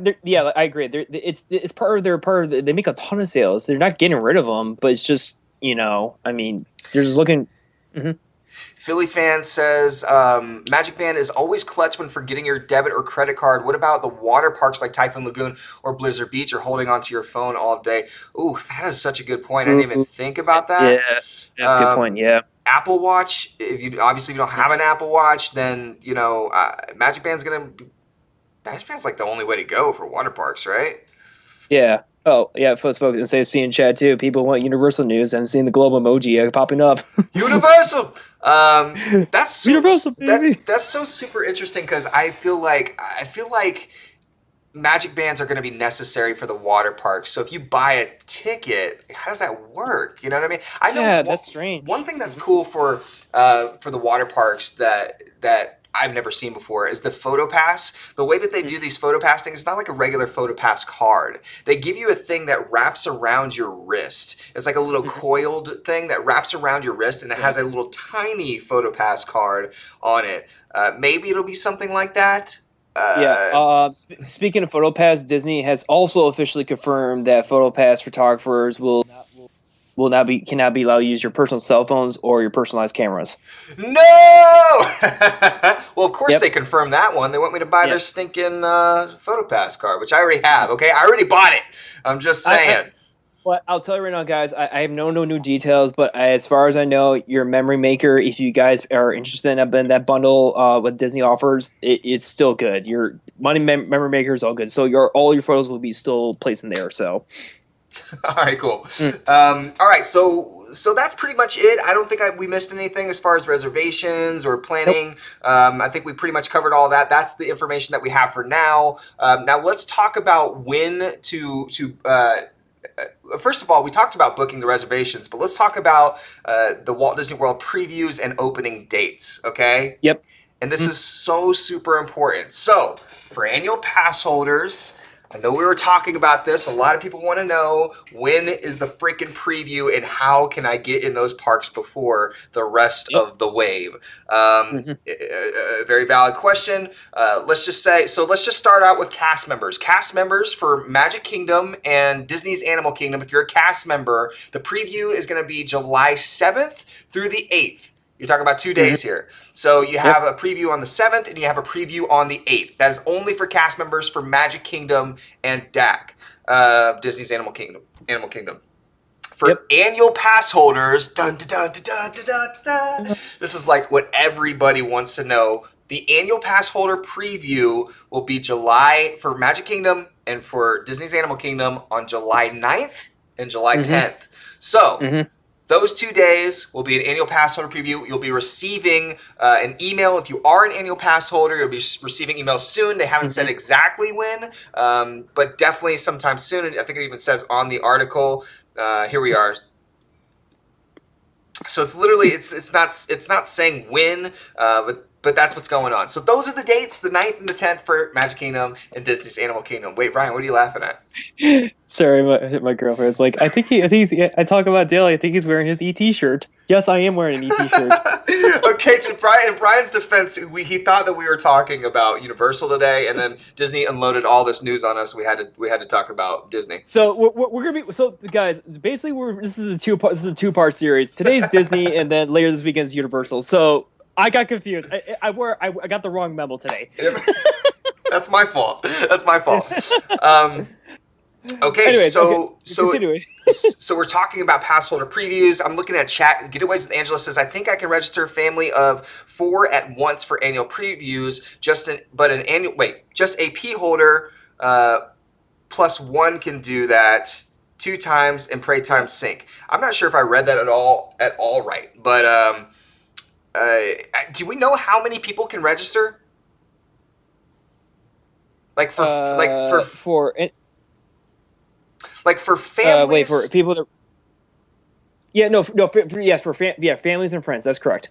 I agree. It's part of their. They make a ton of sales. They're not getting rid of them, but it's just they're just looking. Philly fan says Magic Band is always clutch when forgetting your debit or credit card. What about the water parks like Typhoon Lagoon or Blizzard Beach, or holding onto your phone all day? Ooh, that is such a good point. I didn't even think about that. Yeah, that's a good point. Yeah. Apple Watch. If you don't have an Apple Watch, then Magic Band's like the only way to go for water parks, right? Yeah. Oh, yeah. Folks spoke and say, see in chat too. People want Universal News and seeing the globe emoji popping up. Universal. That's Universal, baby. That's so super interesting, because I feel like Magic Bands are going to be necessary for the water parks. So if you buy a ticket, how does that work? You know what I mean? I know. That's strange. One thing that's cool for the water parks that I've never seen before is the photo pass. The way that they do these photo pass things, it's not like a regular photo pass card. They give you a thing that wraps around your wrist. It's like a little coiled thing that wraps around your wrist, and it has a little tiny photo pass card on it. Maybe it'll be something like that. Speaking of PhotoPass, Disney has also officially confirmed that PhotoPass photographers cannot be allowed to use your personal cell phones or your personalized cameras. No! Well, of course they confirmed that one. They want me to buy their stinking PhotoPass card, which I already have. Okay, I already bought it. I'm just saying. Well, I'll tell you right now, guys, I have no new details, but as far as I know, your memory maker, if you guys are interested in that bundle what Disney offers, it's still good. Your memory maker is all good. So all your photos will be still placed in there. So. All right, cool. All right, so that's pretty much it. I don't think we missed anything as far as reservations or planning. Nope. I think we pretty much covered all that. That's the information that we have for now. Now let's talk about when to first of all, we talked about booking the reservations, but let's talk about the Walt Disney World previews and opening dates, okay? Yep. And this is so super important. So, for annual pass holders, I know we were talking about this. A lot of people want to know, when is the freaking preview and how can I get in those parks before the rest of the wave? A very valid question. Let's just start out with cast members. Cast members for Magic Kingdom and Disney's Animal Kingdom, if you're a cast member, the preview is going to be July 7th through the 8th. You're talking about 2 days here. So you have a preview on the 7th and you have a preview on the 8th. That is only for cast members for Magic Kingdom and DAC, Disney's Animal Kingdom. For annual pass holders, this is like what everybody wants to know. The annual pass holder preview will be July for Magic Kingdom and for Disney's Animal Kingdom on July 9th and July 10th. So those 2 days will be an annual pass holder preview. You'll be receiving an email. If you are an annual pass holder, you'll be receiving emails soon. They haven't said exactly when, but definitely sometime soon. I think it even says on the article. Here we are. So it's literally it's not saying when, but that's what's going on. So those are the dates: the 9th and the 10th for Magic Kingdom and Disney's Animal Kingdom. Wait, Ryan, what are you laughing at? Sorry, my girlfriend's like, I think he's. I talk about Dale. I think he's wearing his ET shirt. Yes, I am wearing an ET shirt. Okay, to Brian's defense, he thought that we were talking about Universal today, and then Disney unloaded all this news on us. We had to talk about Disney. So we're gonna be guys. Basically, this is a two-part series. Today's Disney, and then later this weekend's Universal. So I got confused. I got the wrong memo today. That's my fault. Okay, Anyways, so continuing. so we're talking about pass holder previews. I'm looking at chat. Getaways with Angela says, I think I can register a family of 4 at once for annual previews. Just AP holder plus 1 can do that 2 times and pray times sync. I'm not sure if I read that at all right, but do we know how many people can register? Like for families. Wait, for people that. Yeah, for families and friends. That's correct.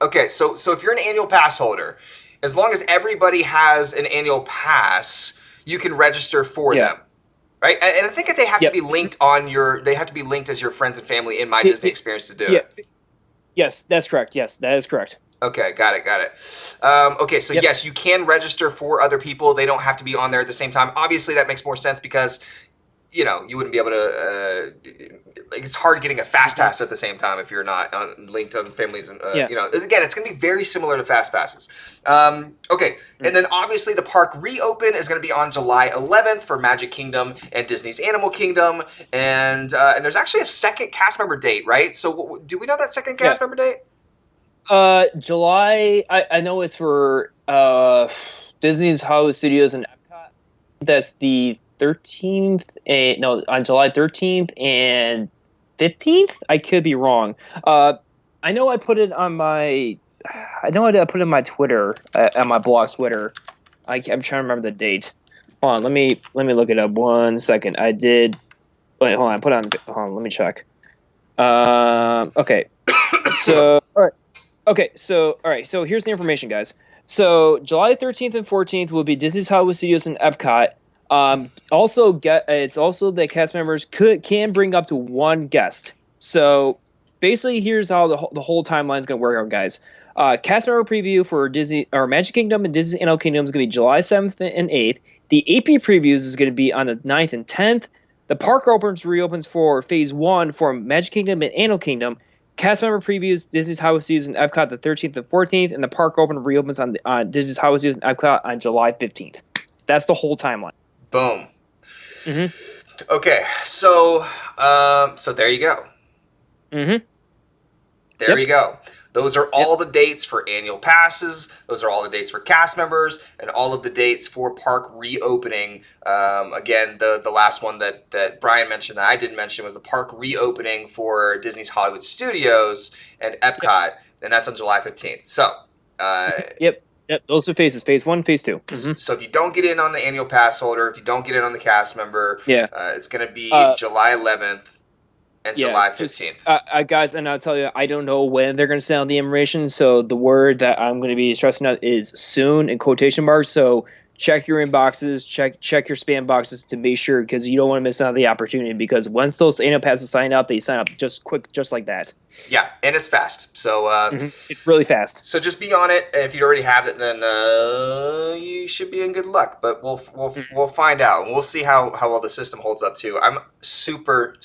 Okay, so if you're an annual pass holder, as long as everybody has an annual pass, you can register for them, right? And I think that they have to be linked they have to be linked as your friends and family in My Disney Experience to do it. Yes, that's correct. Yes, that is correct. Okay, got it. Okay, so yes, you can register for other people. They don't have to be on there at the same time. Obviously, that makes more sense because, you wouldn't be able to. It's hard getting a fast pass at the same time if you're not linked on families. And again, it's going to be very similar to fast passes. Okay, and then obviously the park reopen is going to be on July 11th for Magic Kingdom and Disney's Animal Kingdom, and there's actually a second cast member date, right? So do we know that second cast member date? July. I know it's for Disney's Hollywood Studios and Epcot. That's the 13th. On July 13th and 15th. I could be wrong. I know I put it on my. I know I put it on my Twitter, on my blog's Twitter. I'm trying to remember the date. Hold on, let me look it up 1 second. I did. Wait, hold on. Hold on. Let me check. Okay. So all right. Okay. So all right. So here's the information, guys. So July 13th and 14th will be Disney's Hollywood Studios in Epcot. It's also that cast members can bring up to 1 guest. So basically, here's how the whole timeline is going to work out, guys. Cast member preview for Disney or Magic Kingdom and Disney Animal Kingdom is going to be July 7th and 8th. The AP previews is going to be on the 9th and 10th. The park reopens for Phase 1 for Magic Kingdom and Animal Kingdom. Cast member previews Disney's Hollywood Studios in Epcot the 13th and 14th, and the park reopens on Disney's Hollywood Studios in Epcot on July 15th. That's the whole timeline. Boom. Mm-hmm. Okay, so there you go. Mm-hmm. There you go. Those are all the dates for annual passes. Those are all the dates for cast members, and all of the dates for park reopening. Again, the last one that Brian mentioned that I didn't mention was the park reopening for Disney's Hollywood Studios and Epcot, and that's on July 15th. So, Yep, those are phases. Phase 1, Phase 2. Mm-hmm. So if you don't get in on the annual pass holder, if you don't get in on the cast member, it's going to be July 11th. And July 15th. Guys, and I'll tell you, I don't know when they're going to send out the information, so the word that I'm going to be stressing out is soon in quotation marks, so check your inboxes, check your spam boxes to be sure, because you don't want to miss out on the opportunity, because once those annual passes sign up, they sign up just like that. Yeah, and it's fast. So it's really fast. So just be on it. If you already have it, then you should be in good luck. But we'll find out. We'll see how well the system holds up too. I'm super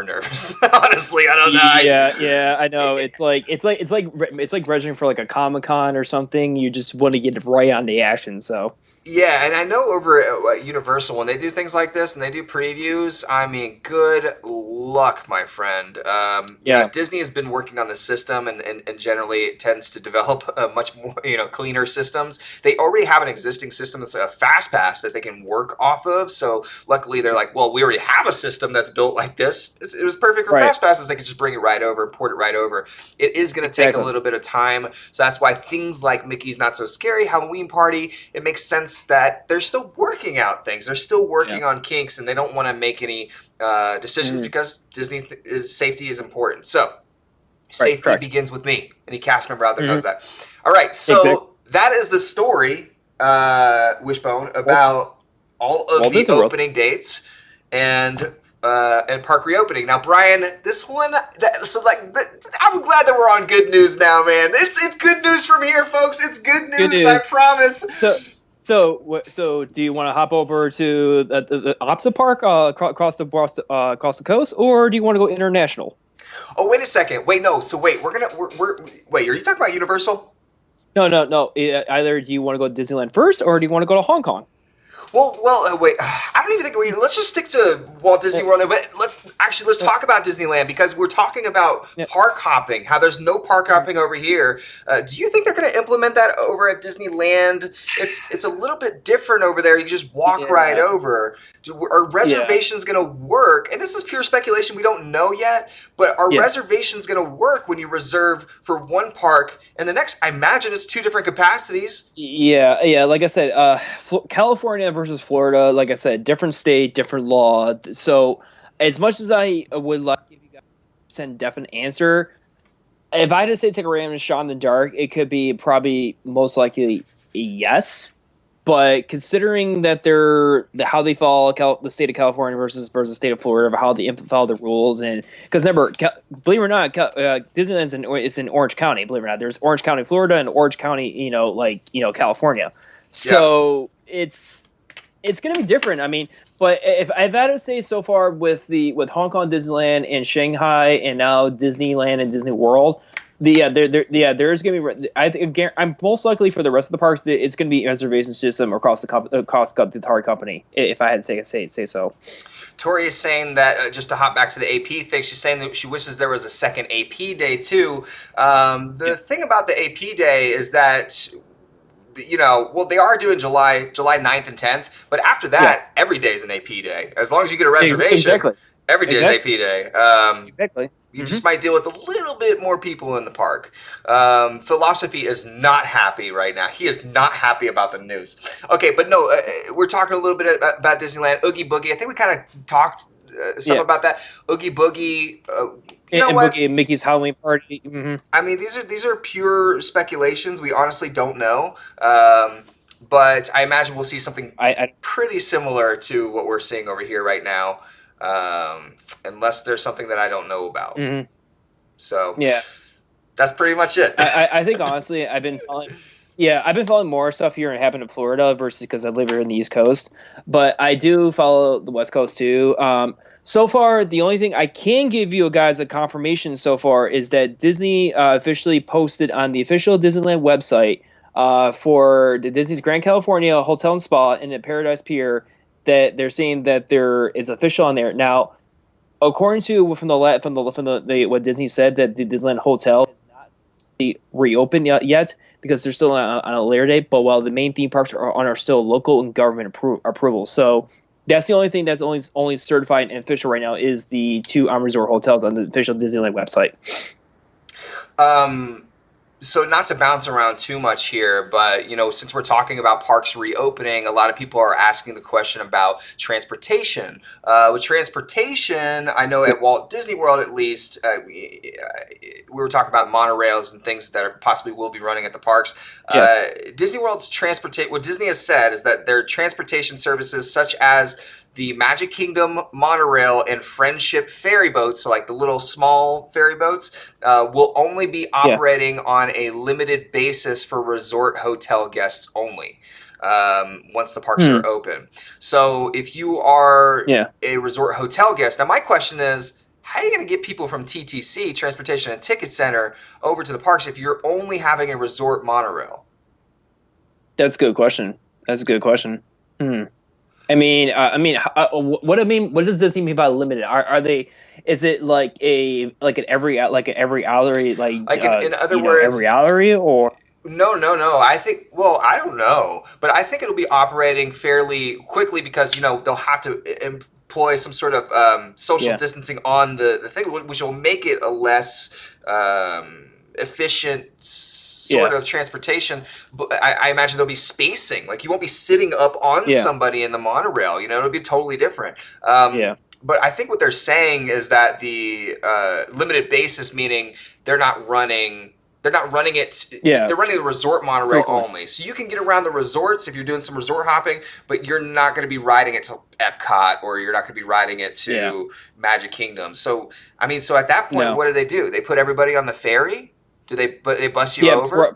nervous. Honestly, I don't know. Yeah, I know. It's like registering for like a Comic-Con or something. You just want to get right on the action. So. Yeah, and I know over at Universal, when they do things like this and they do previews, I mean, good luck, my friend. Disney has been working on the system and generally it tends to develop much more, cleaner systems. They already have an existing system that's a fast pass that they can work off of. So luckily they're like, well, we already have a system that's built like this. It was perfect for fast passes. They could just bring it right over, port it right over. It is going to take a little bit of time. So that's why things like Mickey's Not So Scary, Halloween Party, it makes sense that they're still working out things. They're still working on kinks, and they don't want to make any decisions because Disney safety is important. So Safety correct. begins with me. Any cast member out there knows that. All right, so Exactly. that is the story, Wishbone, about all of Walt the Disney World. opening dates and park reopening. Now, Brian, this one, I'm glad that we're on good news now, man. It's good news from here, folks. It's good news. I promise. So do you want to hop over to the opposite park across the coast, or do you want to go international? Oh, wait a second. Wait, no. So wait, wait. Are you talking about Universal? No. Either do you want to go to Disneyland first, or do you want to go to Hong Kong? Well, wait. I don't even think let's just stick to Walt Disney World. But let's talk about Disneyland, because we're talking about park hopping. How there's no park hopping over here. Do you think they're going to implement that over at Disneyland? It's a little bit different over there. You just walk right over. Are reservations going to work? And this is pure speculation. We don't know yet. But are reservations going to work when you reserve for one park and the next? I imagine it's two different capacities. Yeah. Like I said, California versus Florida. Like I said, different state, different law. So as much as I would like to give you guys a definite answer, if I had to say take a random shot in the dark, it could be probably most likely a yes. But considering that how they follow the state of California versus the state of Florida, how they follow the rules, and because remember, believe it or not, Disneyland's in Orange County. Believe it or not, there's Orange County, Florida, and Orange County, California. So it's going to be different. I mean, but if I've had to say so far with Hong Kong Disneyland and Shanghai and now Disneyland and Disney World. There's going to be. I think I'm most likely for the rest of the parks. It's going to be reservation system across the entire company. If I had to say so. Tori is saying that just to hop back to the AP thing, she's saying that she wishes there was a second AP day too. The thing about the AP day is that, they are doing July 9th and 10th, but after that, every day is an AP day. As long as you get a reservation, exactly. Every day is AP day. Exactly. You just might deal with a little bit more people in the park. Philosophy is not happy right now. He is not happy about the news. Okay, but no, we're talking a little bit about Disneyland. Oogie Boogie. I think we kind of talked some about that. Oogie Boogie. You know what? Boogie and Mickey's Halloween Party. Mm-hmm. I mean, these are pure speculations. We honestly don't know. But I imagine we'll see something pretty similar to what we're seeing over here right now. Unless there's something that I don't know about. Mm-hmm. So that's pretty much it. I think honestly, I've been following more stuff here and happened in Florida versus because I live here in the East Coast, but I do follow the West Coast too. So far, the only thing I can give you guys a confirmation so far is that Disney officially posted on the official Disneyland website for the Disney's Grand California Hotel and Spa in the Paradise Pier that they're saying that there is official on there now. According to from what Disney said, that the Disneyland Hotel is not reopened yet because they're still on a later date. But while the main theme parks are still local and government approval, so that's the only thing that's only certified and official right now is the two resort hotels on the official Disneyland website. So not to bounce around too much here, but, since we're talking about parks reopening, a lot of people are asking the question about transportation. With transportation, I know at Walt Disney World, at least, we were talking about monorails and things that possibly will be running at the parks. Disney World's what Disney has said is that their transportation services, such as the Magic Kingdom monorail and Friendship ferry boats, so like the little small ferry boats, will only be operating on a limited basis for resort hotel guests only once the parks are open. So if you are a resort hotel guest, now my question is, how are you going to get people from TTC, Transportation and Ticket Center, over to the parks if you're only having a resort monorail? That's a good question. What does Disney mean by limited? Are they? Is it like an every gallery, in other words, every gallery, or? No. I think. Well, I don't know, but I think it'll be operating fairly quickly because they'll have to employ some sort of social distancing on the thing, which will make it a less efficient sort of transportation. But I imagine there'll be spacing. Like you won't be sitting up on somebody in the monorail. It'll be totally different. but I think what they're saying is that the limited basis, meaning they're not running it. Yeah. They're running the resort monorail Frequent. only. So you can get around the resorts if you're doing some resort hopping, but you're not going to be riding it to Epcot, or you're not going to be riding it to Magic Kingdom. So, I mean, so at that point, No. what do? They put everybody on the ferry? Do they bus you over?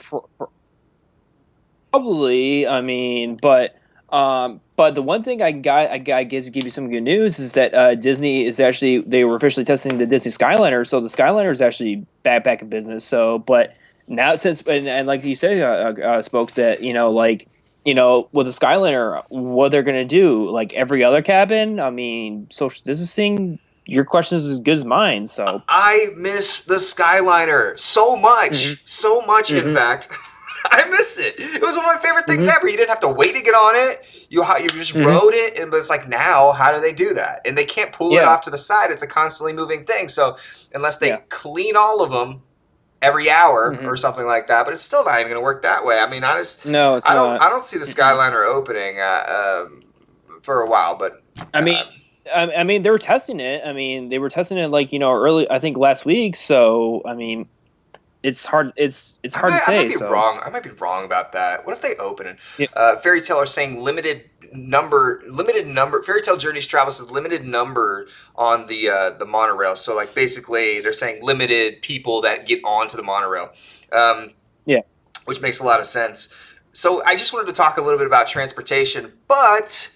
Probably. I mean, but the one thing I guess give you some good news is that Disney is actually, they were officially testing the Disney Skyliner, so the Skyliner is actually back in business. So, but now since and like you said, Smokes, that with the Skyliner, what they're gonna do, like every other cabin. I mean, social distancing. Your question is as good as mine. So I miss the Skyliner so much, in fact. I miss it. It was one of my favorite things ever. You didn't have to wait to get on it. You just rode it, and it's like, now, how do they do that? And they can't pull it off to the side. It's a constantly moving thing. So unless they clean all of them every hour or something like that, but it's still not even going to work that way. I mean, I don't see the Skyliner opening for a while. But I mean, they were testing it. I mean, they were testing it early, I think last week. So I mean, it's hard. It's hard to say. I might be wrong about that. What if they open it? FAIRYTALE are saying limited number. FAIRYTALE Journeys Travel says limited number on the monorail. So like basically they're saying limited people that get onto the monorail. Which makes a lot of sense. So I just wanted to talk a little bit about transportation, but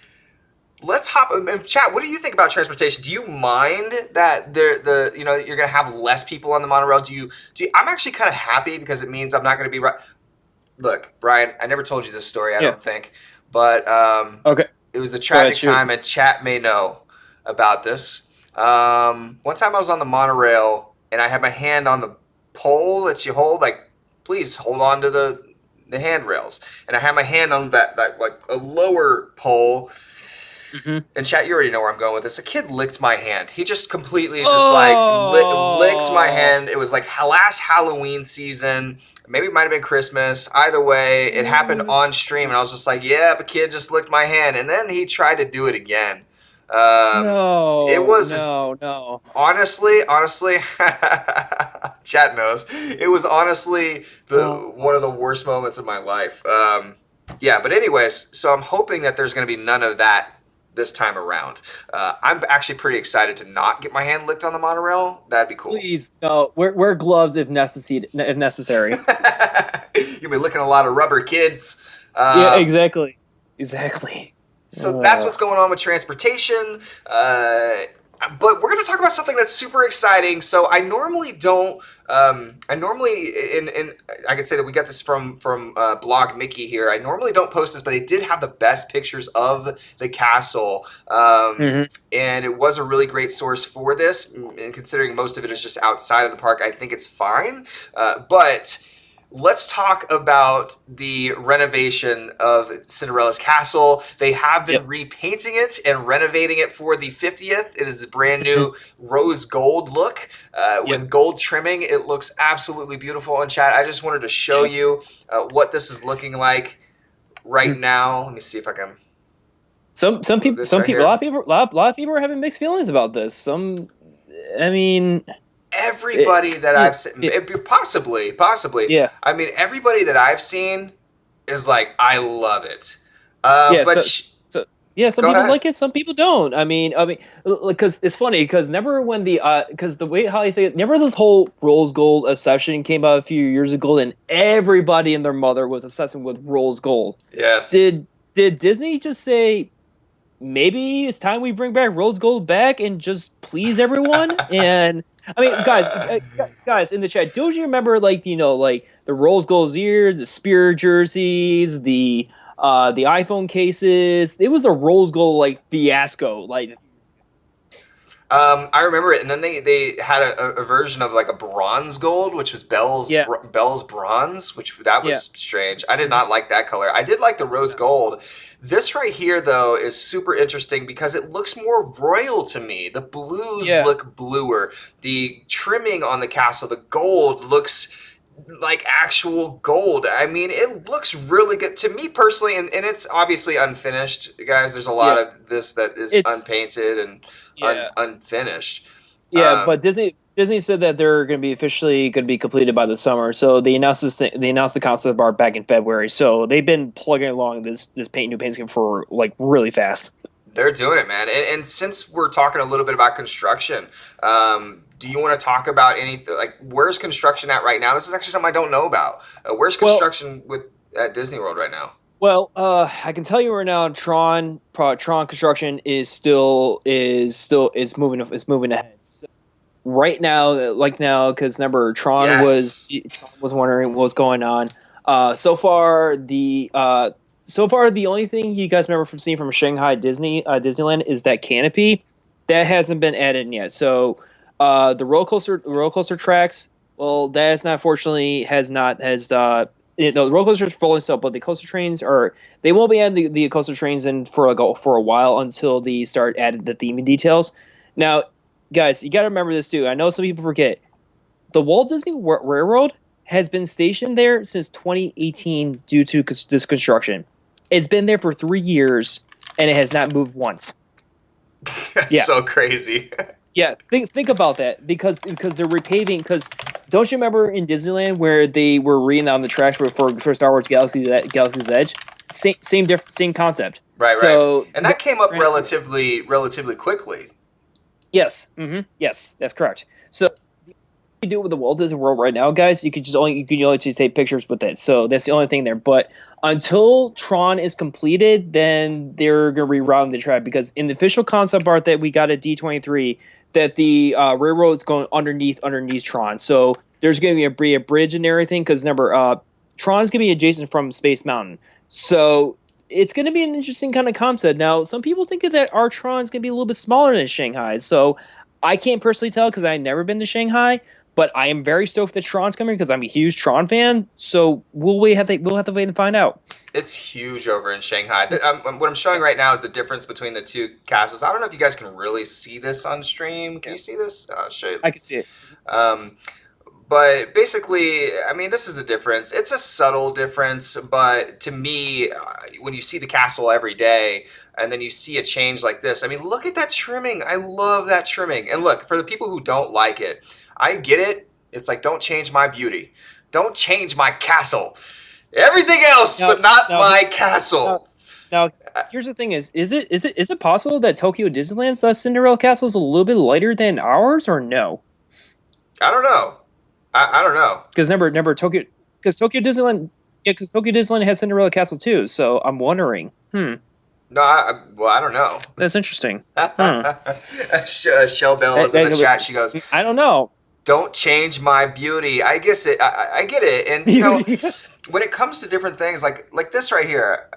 let's hop in chat. What do you think about transportation? Do you mind that you're going to have less people on the monorail? Do you? I'm actually kind of happy because it means I'm not going to be right. Look, Brian, I never told you this story. I don't think, but okay, it was a tragic time, and chat may know about this. One time I was on the monorail and I had my hand on the pole that you hold. Like, please hold on to the handrails, and I had my hand on that like a lower pole. And chat, you already know where I'm going with this. A kid licked my hand. He just completely licked my hand. It was like last Halloween season. Maybe it might have been Christmas. Either way, it happened on stream, and I was just like, "Yeah, a kid just licked my hand." And then he tried to do it again. No. Honestly, chat knows. It was honestly one of the worst moments of my life. But anyways, so I'm hoping that there's going to be none of that this time around. I'm actually pretty excited to not get my hand licked on the monorail. That'd be cool. Please, no. Wear gloves if necessary. You'll be licking a lot of rubber, kids. Yeah, exactly. So that's what's going on with transportation. But we're going to talk about something that's super exciting. So I normally don't. I could say that we got this from Blog Mickey here. I normally don't post this, but they did have the best pictures of the castle, and it was a really great source for this. And considering most of it is just outside of the park, I think it's fine. But let's talk about the renovation of Cinderella's castle. They have been repainting it and renovating it for the 50th. It is a brand new rose gold look with gold trimming. It looks absolutely beautiful. In chat, I just wanted to show you what this is looking like right now. Let me see if I can. A lot of people are having mixed feelings about this. Everybody that I've seen, possibly. Yeah. I mean, everybody that I've seen is like, I love it. Some people like it, some people don't. I mean, because it's funny because remember when remember this whole rose gold session came out a few years ago, and everybody and their mother was obsessing with rose gold. Yes. Did Disney just say, maybe it's time we bring back rose gold back and just please everyone? And I mean, guys in the chat, don't you remember the rose gold ears, the Spear jerseys, the iPhone cases? It was a rose gold fiasco. I remember it, and then they had a version of like a bronze gold, which was Belle's bronze, that was strange. I did not like that color. I did like the rose gold. This right here, though, is super interesting because it looks more royal to me. The blues look bluer. The trimming on the castle, the gold looks like actual gold. I mean, it looks really good to me personally, and it's obviously unfinished, guys. There's a lot of this that is unpainted and unfinished. Yeah, but Disney said that they're going to be officially going to be completed by the summer. So they announced this thing, they announced the concept art back in February. So they've been plugging along this new paint scheme for like really fast. They're doing it, man. And since we're talking a little bit about construction, do you want to talk about anything? Like, where's construction at right now? This is actually something I don't know about. Where's construction at Disney World right now? Well, I can tell you right now, Tron construction is moving ahead. So right now, because remember Tron was wondering what was going on. So far the only thing you guys remember from seeing from Shanghai Disneyland is that canopy that hasn't been added yet. So the roller coaster tracks, well, that is not fortunately the roller coasters are fully installed, but the coaster trains they won't be adding the coaster trains in for a while until they start adding the theming details. Now, guys, you got to remember this too. I know some people forget. The Walt Disney Railroad has been stationed there since 2018 due to this construction. It's been there for 3 years, and it has not moved once. That's so crazy. Yeah, think about that because they're repaving. Because don't you remember in Disneyland where they were re-on the tracks for Star Wars Galaxy's Edge? Same concept. Right. So, and that came up relatively quickly. Yes. Yes, that's correct. So you do it with the Walt Disney World right now, guys. You can only just take pictures with it. So that's the only thing there. But until Tron is completed, then they're gonna reroute the track because in the official concept art that we got at D23, that the railroad is going underneath Tron. So there's gonna be a bridge and everything because remember, Tron's gonna be adjacent from Space Mountain. So it's going to be an interesting kind of concept. Now, some people think that our Tron's going to be a little bit smaller than Shanghai. So I can't personally tell because I've never been to Shanghai, but I am very stoked that Tron's coming because I'm a huge Tron fan. So we'll have to wait and find out. It's huge over in Shanghai. What I'm showing right now is the difference between the two castles. I don't know if you guys can really see this on stream. Can you see this? I'll show you. I can see it. But basically, I mean, this is the difference. It's a subtle difference, but to me, when you see the castle every day and then you see a change like this, I mean, look at that trimming. I love that trimming. And look, for the people who don't like it, I get it. It's like, don't change my beauty. Don't change my castle. Everything else, but not my castle. Now, here's the thing: is it possible that Tokyo Disneyland's Cinderella castle is a little bit lighter than ours, or no? I don't know. I don't know. Because remember Tokyo Disneyland has Cinderella Castle too. So I'm wondering. No, I don't know. That's interesting. Shell Bell is in the chat. She goes, I don't know. Don't change my beauty. I guess it. I get it. And you know, when it comes to different things like this right here,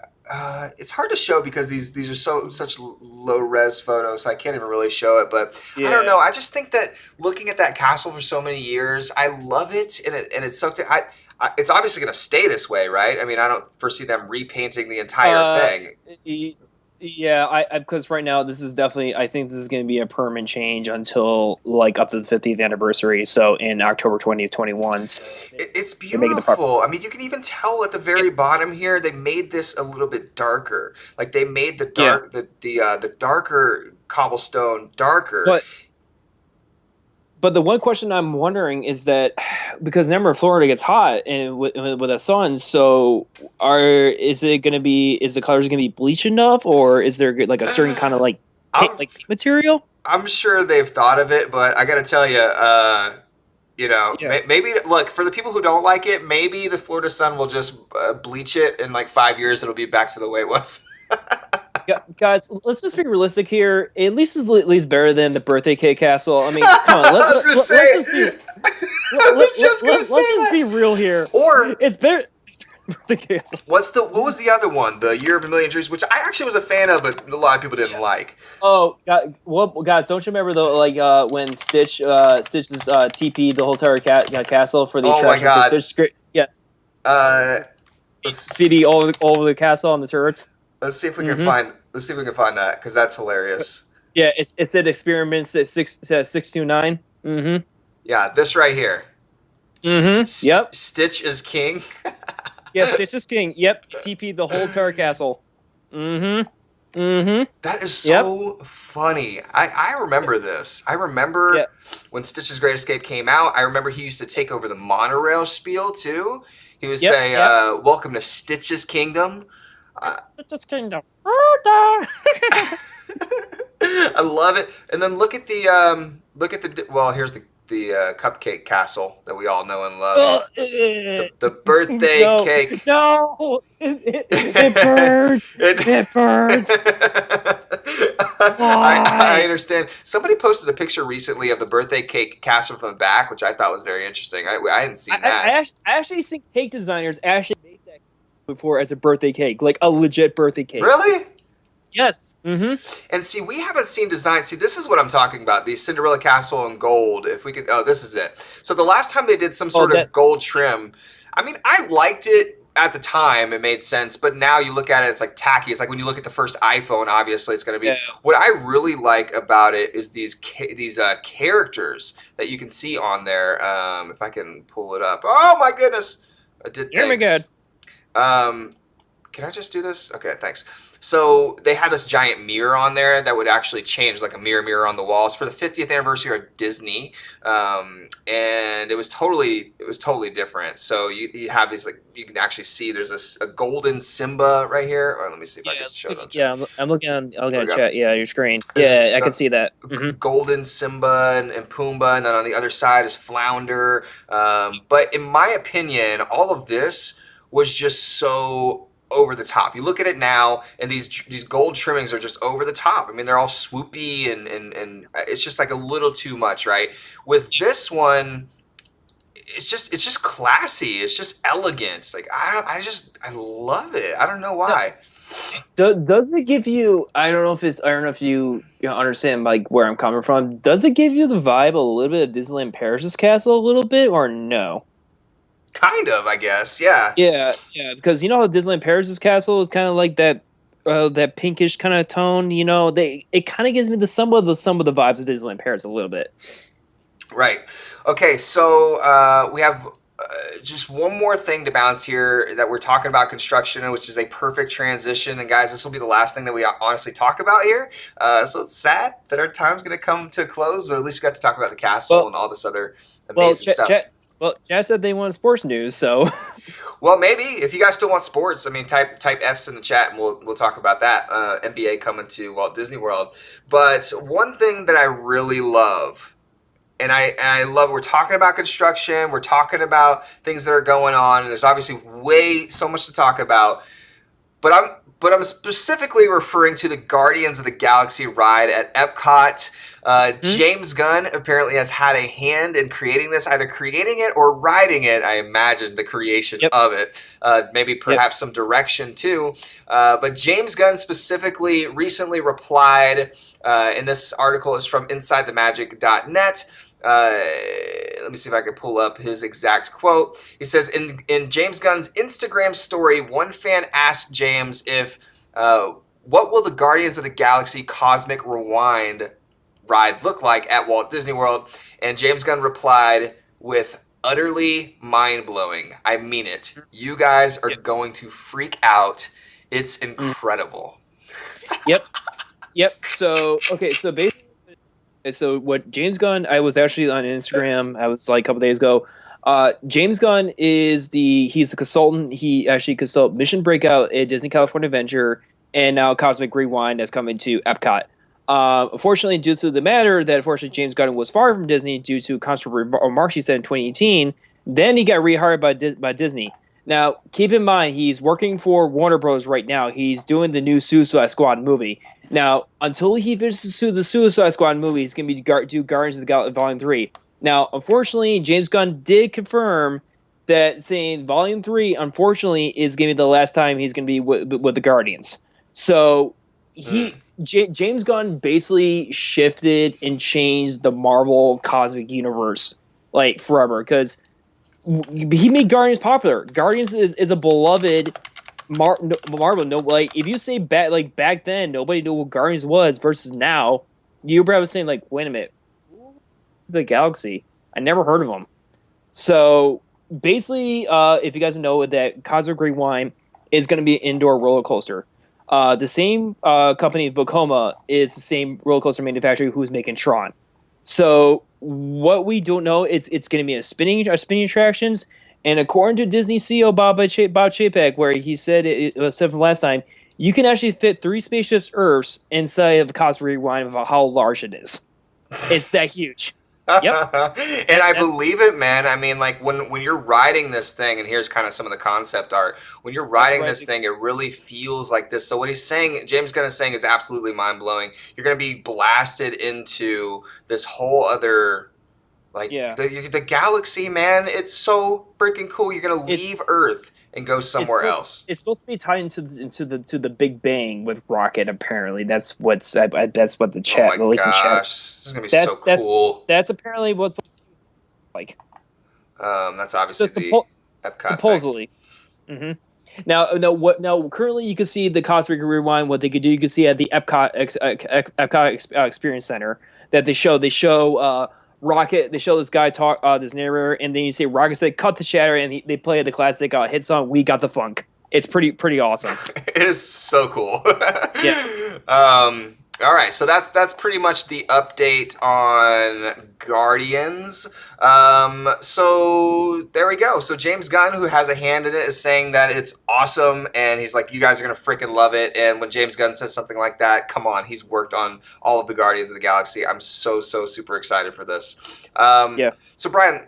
it's hard to show because these are such low res photos, so I can't even really show it. But I don't know. I just think that looking at that castle for so many years, I love it, and it's so. It's obviously going to stay this way, right? I mean, I don't foresee them repainting the entire thing. Yeah, because right now this is definitely. I think this is going to be a permanent change until like up to the 50th anniversary. So in October 2021. So it's beautiful. I mean, you can even tell at the very bottom here they made this a little bit darker. Like they made the darker cobblestone darker. But the one question I'm wondering is that because remember Florida gets hot and with the sun, so is the colors gonna be bleach enough, or is there like a certain kind of like paint material? I'm sure they've thought of it, but I gotta tell you, maybe look for the people who don't like it. Maybe the Florida sun will just bleach it in like 5 years. It'll be back to the way it was. Guys, let's just be realistic here. At least it's at least better than the birthday cake castle. I mean, come on. Let's just be real here. Or it's better. The castle. What was the other one? The Year of a Million Trees, which I actually was a fan of, but a lot of people didn't like. Oh, guys, don't you remember though? Like when Stitch's TP the whole entire castle for the attraction? Oh my god! Stitch, yes. CD all over the castle on the turrets. Let's see if we can find. Let's see if we can find that because that's hilarious. Yeah, it said experiments at 629. Mm-hmm. Yeah, this right here. Yep. Stitch is king. Yes, Stitch is king. Yep. TP the whole entire castle. That is so funny. I remember this. I remember when Stitch's Great Escape came out. I remember he used to take over the monorail spiel too. He would say, "Welcome to Stitch's Kingdom." Stitch's Kingdom. I love it. And then look at the well. Here's the cupcake castle that we all know and love. The birthday cake. No, it burns. It burns. I understand. Somebody posted a picture recently of the birthday cake castle from the back, which I thought was very interesting. I hadn't seen that. I actually think cake designers actually made that before as a birthday cake, like a legit birthday cake. Really? Yes. And see, we haven't seen design. See, this is what I'm talking about. The Cinderella castle in gold. If we could, this is it. So the last time they did some sort of gold trim, I mean, I liked it at the time. It made sense. But now you look at it, it's like tacky. It's like when you look at the first iPhone, obviously it's going to be. Yeah. What I really like about it is these characters that you can see on there. If I can pull it up. Oh my goodness. I did. Here we go. Can I just do this? Okay, thanks. So they had this giant mirror on there that would actually change, like a mirror on the walls for the 50th anniversary of Disney, and it was totally different. So you have these, like, you can actually see there's a golden Simba right here. Or let me see if I can show it. Yeah, I'm looking on. I'm gonna chat. Yeah, your screen. Yeah, I can see that. Golden Simba and Pumbaa, and then on the other side is Flounder. But in my opinion, all of this was just so over the top. You look at it now, and these gold trimmings are just over the top. I mean, they're all swoopy, and it's just like a little too much, right? With this one, it's just classy. It's just elegant. It's like I love it. I don't know why. Does it give you? I don't know if you understand like where I'm coming from. Does it give you the vibe a little bit of Disneyland Paris's castle a little bit, or no? Kind of, I guess, yeah. Yeah, because you know how Disneyland Paris's castle is kind of like that pinkish kind of tone. You know, it kind of gives me some of the vibes of Disneyland Paris a little bit. Right. Okay, so we have just one more thing to bounce here that we're talking about construction, which is a perfect transition. And guys, this will be the last thing that we honestly talk about here. So it's sad that our time's going to come to a close, but at least we got to talk about the castle and all this other amazing stuff. Well, Jazz said they want sports news, so. Well, maybe if you guys still want sports, I mean, type F's in the chat, and we'll talk about that. NBA coming to Walt Disney World. But one thing that I really love, and I love, we're talking about construction, we're talking about things that are going on, and there's obviously so much to talk about. But I'm specifically referring to the Guardians of the Galaxy ride at Epcot. James Gunn apparently has had a hand in creating this, either creating it or riding it. I imagine the creation of it. Maybe perhaps some direction too. But James Gunn specifically recently replied, and this article is from InsideTheMagic.net. Let me see if I can pull up his exact quote. He says, in James Gunn's Instagram story, one fan asked James if, what will the Guardians of the Galaxy Cosmic Rewind ride look like at Walt Disney World? And James Gunn replied with, utterly mind-blowing. I mean it. You guys are going to freak out. It's incredible. Yep. So basically, so what James Gunn, I was actually on Instagram, I was like a couple days ago. James Gunn he's a consultant. He actually consulted Mission Breakout at Disney California Adventure, and now Cosmic Rewind has come into Epcot. Unfortunately, due to the matter that James Gunn was fired from Disney due to controversial remarks he said in 2018, then he got rehired by Disney. Now, keep in mind, he's working for Warner Bros. Right now. He's doing the new Suicide Squad movie. Now, until he finishes the Suicide Squad movie, he's going to do Guardians of the Galaxy Volume 3. Now, unfortunately, James Gunn did confirm that saying Volume 3, unfortunately, is going to be the last time he's going to be with the Guardians. So, James Gunn basically shifted and changed the Marvel cosmic universe, like, forever, because he made Guardians popular. Guardians is a beloved Marvel. No, like if you say back then, nobody knew what Guardians was versus now. You were probably saying like, wait a minute, the Galaxy. I never heard of them. So basically, if you guys know that Cosmic Rewind is going to be an indoor roller coaster. The same company, Vekoma, is the same roller coaster manufacturer who's making Tron. So what we don't know, it's going to be a spinning attractions. And according to Disney CEO Bob Chapek, where he said it was said from last time, you can actually fit 3 spaceships Earths inside of Cosmic Rewind of how large it is. It's that huge. Yep. And I believe it, man. I mean, like when you're riding this thing, and here's kind of some of the concept art. When you're riding this thing, it really feels like this. So what he's saying, James Gunn is saying, is absolutely mind blowing. You're going to be blasted into this whole other, like the galaxy, man. It's so freaking cool. You're going to leave Earth and go somewhere else. It's supposed to be tied into the Big Bang with Rocket. Apparently, that's what the chat. Oh my gosh, this is gonna be so cool. That's apparently what's like. That's obviously So the Epcot supposedly. Mm-hmm. Now, currently you can see the Cosmic Rewind. What they could do, you can see at the Epcot Experience Center that they show. Rocket, they show this guy talk, this narrator, and then you say Rocket said, "Cut the chatter," and they play the classic hit song, "We Got the Funk." It's pretty awesome. It is so cool. Yeah. All right, so that's pretty much the update on Guardians. So there we go. So James Gunn, who has a hand in it, is saying that it's awesome, and he's like, you guys are going to freaking love it. And when James Gunn says something like that, come on, he's worked on all of the Guardians of the Galaxy. I'm so super excited for this. Yeah. So Brian,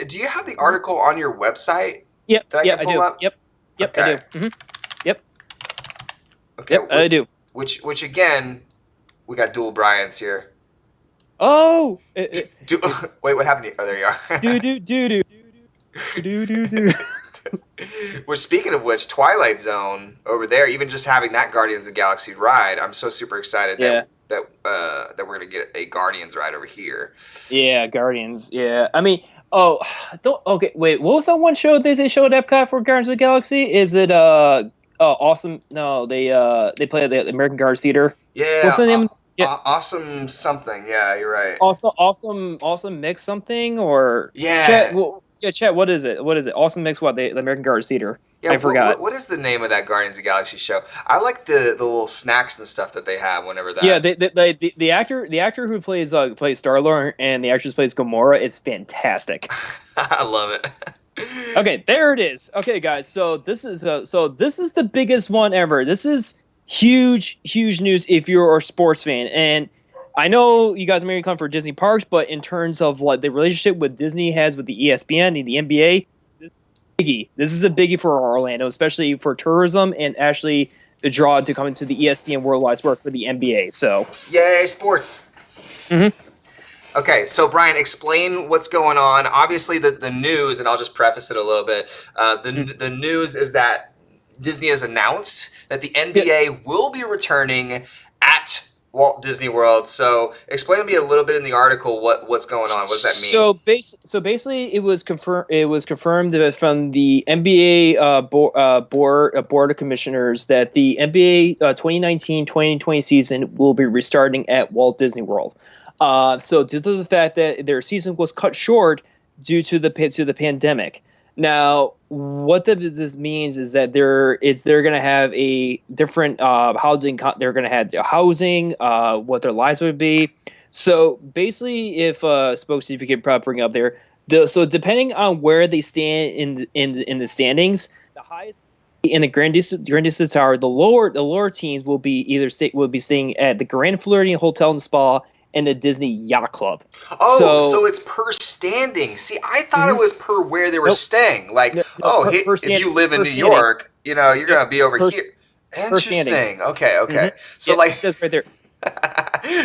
do you have the article on your website? Yep. That I can pull up? Yep. Okay. I do. Mm-hmm. Yep. Okay. Yep, I do. Which again, we got dual Bryans here. Oh! Wait, what happened to you? Oh, there you are. Do. Well, speaking of which, Twilight Zone over there, even just having that Guardians of the Galaxy ride, I'm so super excited that we're gonna get a Guardians ride over here. Yeah, Guardians. Yeah, I mean, okay. Wait, what was that one show that they showed at Epcot for Guardians of the Galaxy? Is it Awesome? No, they play at the American Guards Theater. Yeah. What's the name? Yeah. Awesome something. Yeah, you're right. Also, awesome mix something or yeah. Chet. What is it? Awesome mix. What the American Guards Theater? Yeah, I forgot. What is the name of that Guardians of the Galaxy show? I like the little snacks and stuff that they have whenever that. Yeah, the actor who plays Star-Lord and the actress plays Gamora. It's fantastic. I love it. Okay, there it is. Okay, guys. So this is the biggest one ever. This is huge news if you're a sports fan. And I know you guys may come for Disney parks, but in terms of like the relationship with Disney has with the ESPN and the NBA, this is a biggie for Orlando, especially for tourism and actually the draw to come into the ESPN Worldwide Sport for the NBA. So yay, sports. Mm-hmm. Okay, so Brian, explain what's going on. Obviously, the news, and I'll just preface it a little bit. The news is that Disney has announced that the NBA will be returning at Walt Disney World. So explain to me a little bit in the article what's going on. What does that mean? So basically, it was confirmed that from the NBA board of commissioners that the NBA 2019-2020 season will be restarting at Walt Disney World. So due to the fact that their season was cut short due to the pandemic. Now, what this means is that they're going to have a different housing. They're going to have housing, what their lives would be. So basically, if Spokes, if you could probably bring up there, so depending on where they stand in the standings, the highest in the Grand Vista Tower, the lower teams will be staying at the Grand Floridian Hotel and Spa and the Disney Yacht Club. Oh, so it's per standing. See, I thought it was per where they were staying. Like, if you live in New York, you're going to be over here. Interesting. Okay. Mm-hmm. So it says right there.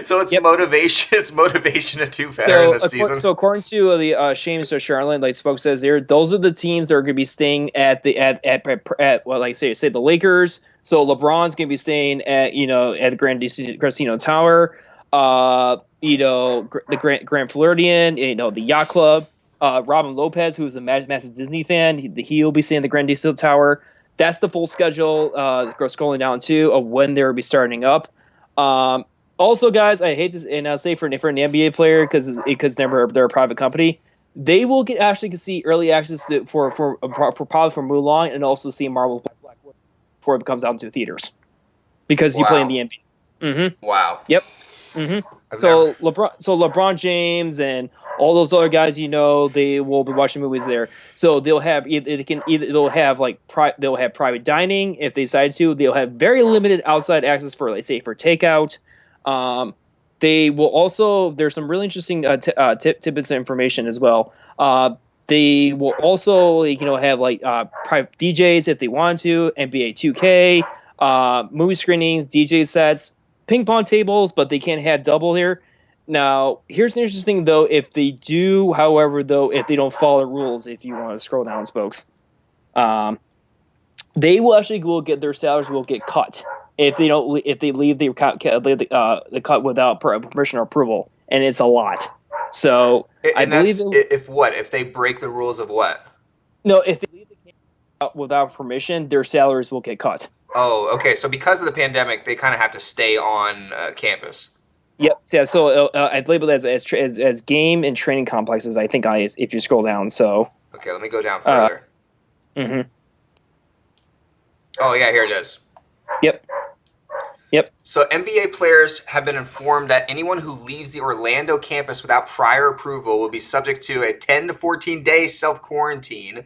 So it's motivation. It's motivation to do better in this season. So according to the Shames or Charlotte, like Spoke says there, those are the teams that are going to be staying at say the Lakers. So LeBron's going to be staying at the Grand Casino Tower. The Grand Floridian, the Yacht Club. Robin Lopez, who's a massive Disney fan, he'll be staying at the Grand Casino Tower. That's the full schedule. Scrolling down too of when they'll be starting up. Also, guys, I hate this, and I'll say for an NBA player because they're a private company, they will actually see early access for probably for Mulan, and also see Marvel's Black Widow before it comes out into theaters, because you play in the NBA. Mm-hmm. Wow. Yep. Mm-hmm. So LeBron James and all those other guys, they will be watching movies there. So they'll have they'll have private dining if they decide to. They'll have very limited outside access for, let's say, for takeout. They will also, there's some really interesting tidbits of information as well. They will also have private DJs if they want to, NBA 2K, movie screenings, DJ sets, ping pong tables, but they can't have double here. Now, here's the interesting thing, though. If they do, however, though, if they don't follow the rules, if you want to scroll down, folks, they will get their salaries will get cut if they leave the cut without permission or approval, and it's a lot. So I believe if they break the rules of what? No, if they leave the camp without permission, their salaries will get cut. Oh, okay. So because of the pandemic, they kind of have to stay on campus. Yep. Yeah. So I've labeled it as game and training complexes. I think if you scroll down. So okay, let me go down further. Oh yeah, here it is. Yep. So NBA players have been informed that anyone who leaves the Orlando campus without prior approval will be subject to a 10 to 14 day self-quarantine.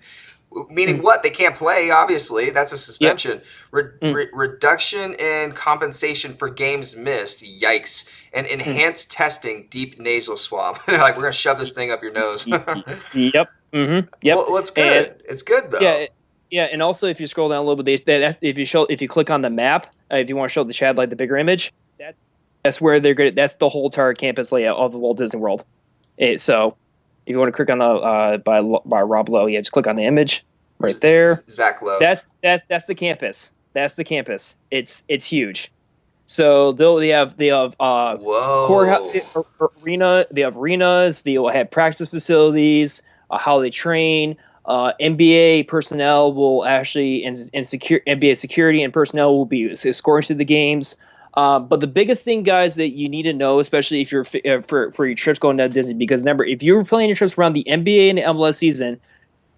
Meaning what? They can't play, obviously. That's a suspension. Yep. Reduction in compensation for games missed. Yikes. And enhanced testing, deep nasal swab. They're like, we're going to shove this thing up your nose. Yep. Mm-hmm. Yep. Well, it's good. It's good, though. Yeah, and also if you scroll down a little bit, if you click on the map, if you want to show the chat the bigger image, that's where they're good. That's the whole entire campus layout of the Walt Disney World. So if you want to click on the by Rob Lowe, just click on the image right there. Zach Lowe. That's the campus. That's the campus. It's huge. So they have courthouse, arena. They have arenas. They will have practice facilities. How they train. NBA personnel will actually and NBA security and personnel will be escorting to the games. But the biggest thing, guys, that you need to know, especially if you're for your trips going to Disney, because remember, if you're planning your trips around the NBA and the MLS season,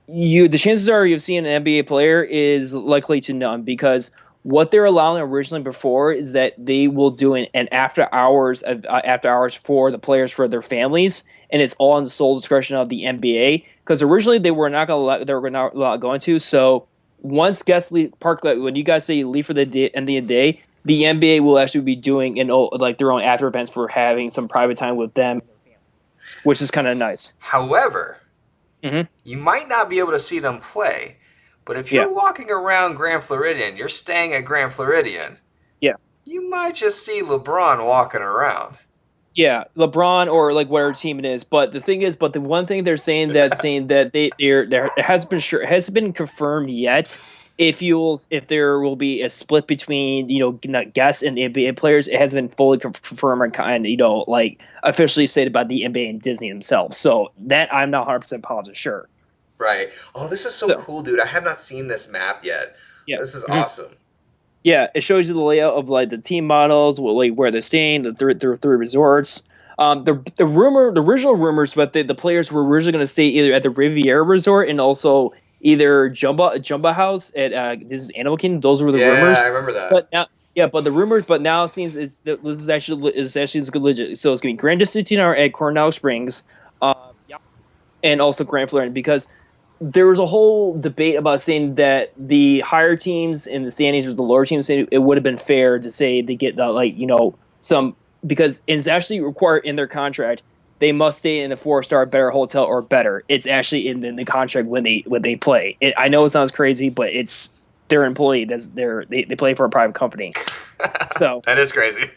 the chances are you've seen an NBA player is likely to none, because what they're allowing originally before is that they will do an after hours for the players for their families, and it's all in the sole discretion of the NBA. Because originally they were not going to. So once guests leave when you guys say you leave for the end of the day, the NBA will actually be doing their own after events for having some private time with them, which is kind of nice. However, you might not be able to see them play. But if you're walking around Grand Floridian, you're staying at Grand Floridian, you might just see LeBron walking around. Yeah, LeBron or whatever team it is. But the thing is, the one thing they're saying that there hasn't been confirmed yet if there will be a split between guests and the NBA players. It hasn't been fully confirmed and officially stated by the NBA and Disney themselves. So that I'm not 100% positive sure. Right. Oh, this is so cool, dude. I have not seen this map yet. Yeah. This is awesome. Yeah, it shows you the layout of the team models, where they're staying, the three resorts. The original rumors, but the players were originally going to stay either at the Riviera Resort and also either Jumba House at Disney's Animal Kingdom. Those were the rumors. Yeah, I remember that. But now it seems this is actually good legit. So it's going to be Grand Disney at Coronado Springs, and also Grand Floridian, because there was a whole debate about saying that the higher teams in the standings versus the lower teams, it would have been fair to say they get some, because it's actually required in their contract they must stay in a 4-star better hotel or better. It's actually in the contract when they play. I know it sounds crazy, but it's their employee. They play for a private company. So that is crazy.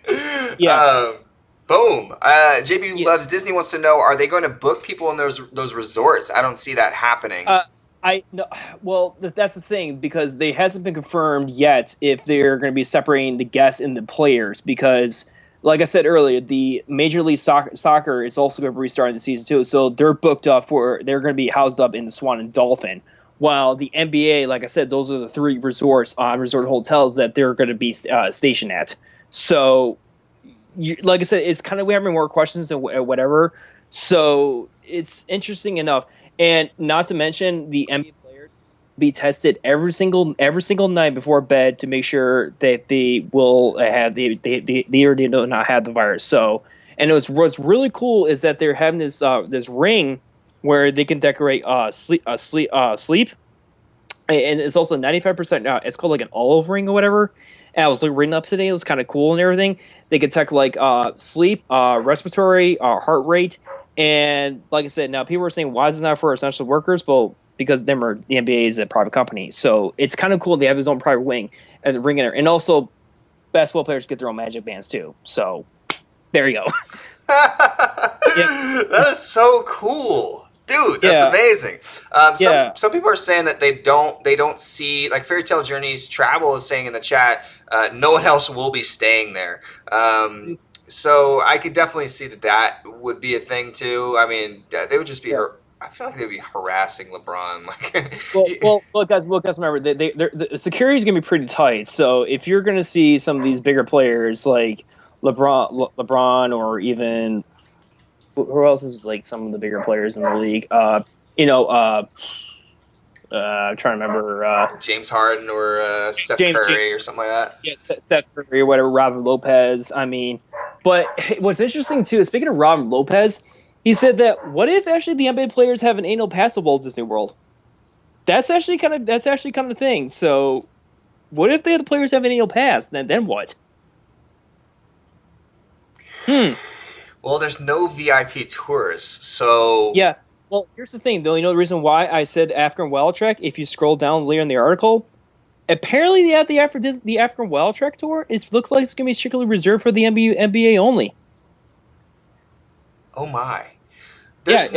Yeah. Boom. JB Loves Disney wants to know, are they going to book people in those resorts? I don't see that happening. Well, that's the thing, because they hasn't been confirmed yet if they're going to be separating the guests and the players, because like I said earlier, the Major League Soccer is also going to be restarting the season too. So they're booked up they're going to be housed up in the Swan and Dolphin. While the NBA, like I said, those are the 3 resort hotels that they're going to be stationed at. So like I said, it's kind of, we're having more questions and whatever. So it's interesting enough, and not to mention the NBA players be tested every single night before bed to make sure that they will have they already do not have the virus. So, and what's really cool is that they're having this ring where they can decorate sleep, and it's also 95%. It's called like an olive ring or whatever. And I was reading up today. It was kind of cool and everything. They can detect like sleep, respiratory, heart rate, and like I said, now people are saying, why is this not for essential workers? Well, because the NBA is a private company, so it's kind of cool. They have his own private wing as a ring in there, and also basketball players get their own magic bands too. So there you go. Yeah. That is so cool. Dude, that's amazing. Some people are saying that they don't see, like Fairytale Journeys Travel is saying in the chat, no one else will be staying there. So I could definitely see that would be a thing too. I mean, they would just be. I feel like they'd be harassing LeBron. Like, well, guys, remember, the security is gonna be pretty tight. So if you're gonna see some of these bigger players like LeBron, or even who else is like some of the bigger players in the league? I'm trying to remember. James Harden or Steph Curry or something like that. Yeah, Steph Curry or whatever. Robin Lopez. I mean, but what's interesting too is, speaking of Robin Lopez, he said that what if actually the NBA players have an annual pass to Walt Disney World? That's actually kind of a thing. So, what if the players have an annual pass? Then what? Well, there's no VIP tours, so yeah. Well, here's the thing, though. You know the reason why I said African Wild Trek? If you scroll down later in the article, apparently the African Wild Trek tour, it looks like it's going to be strictly reserved for the NBA only. Oh my! There's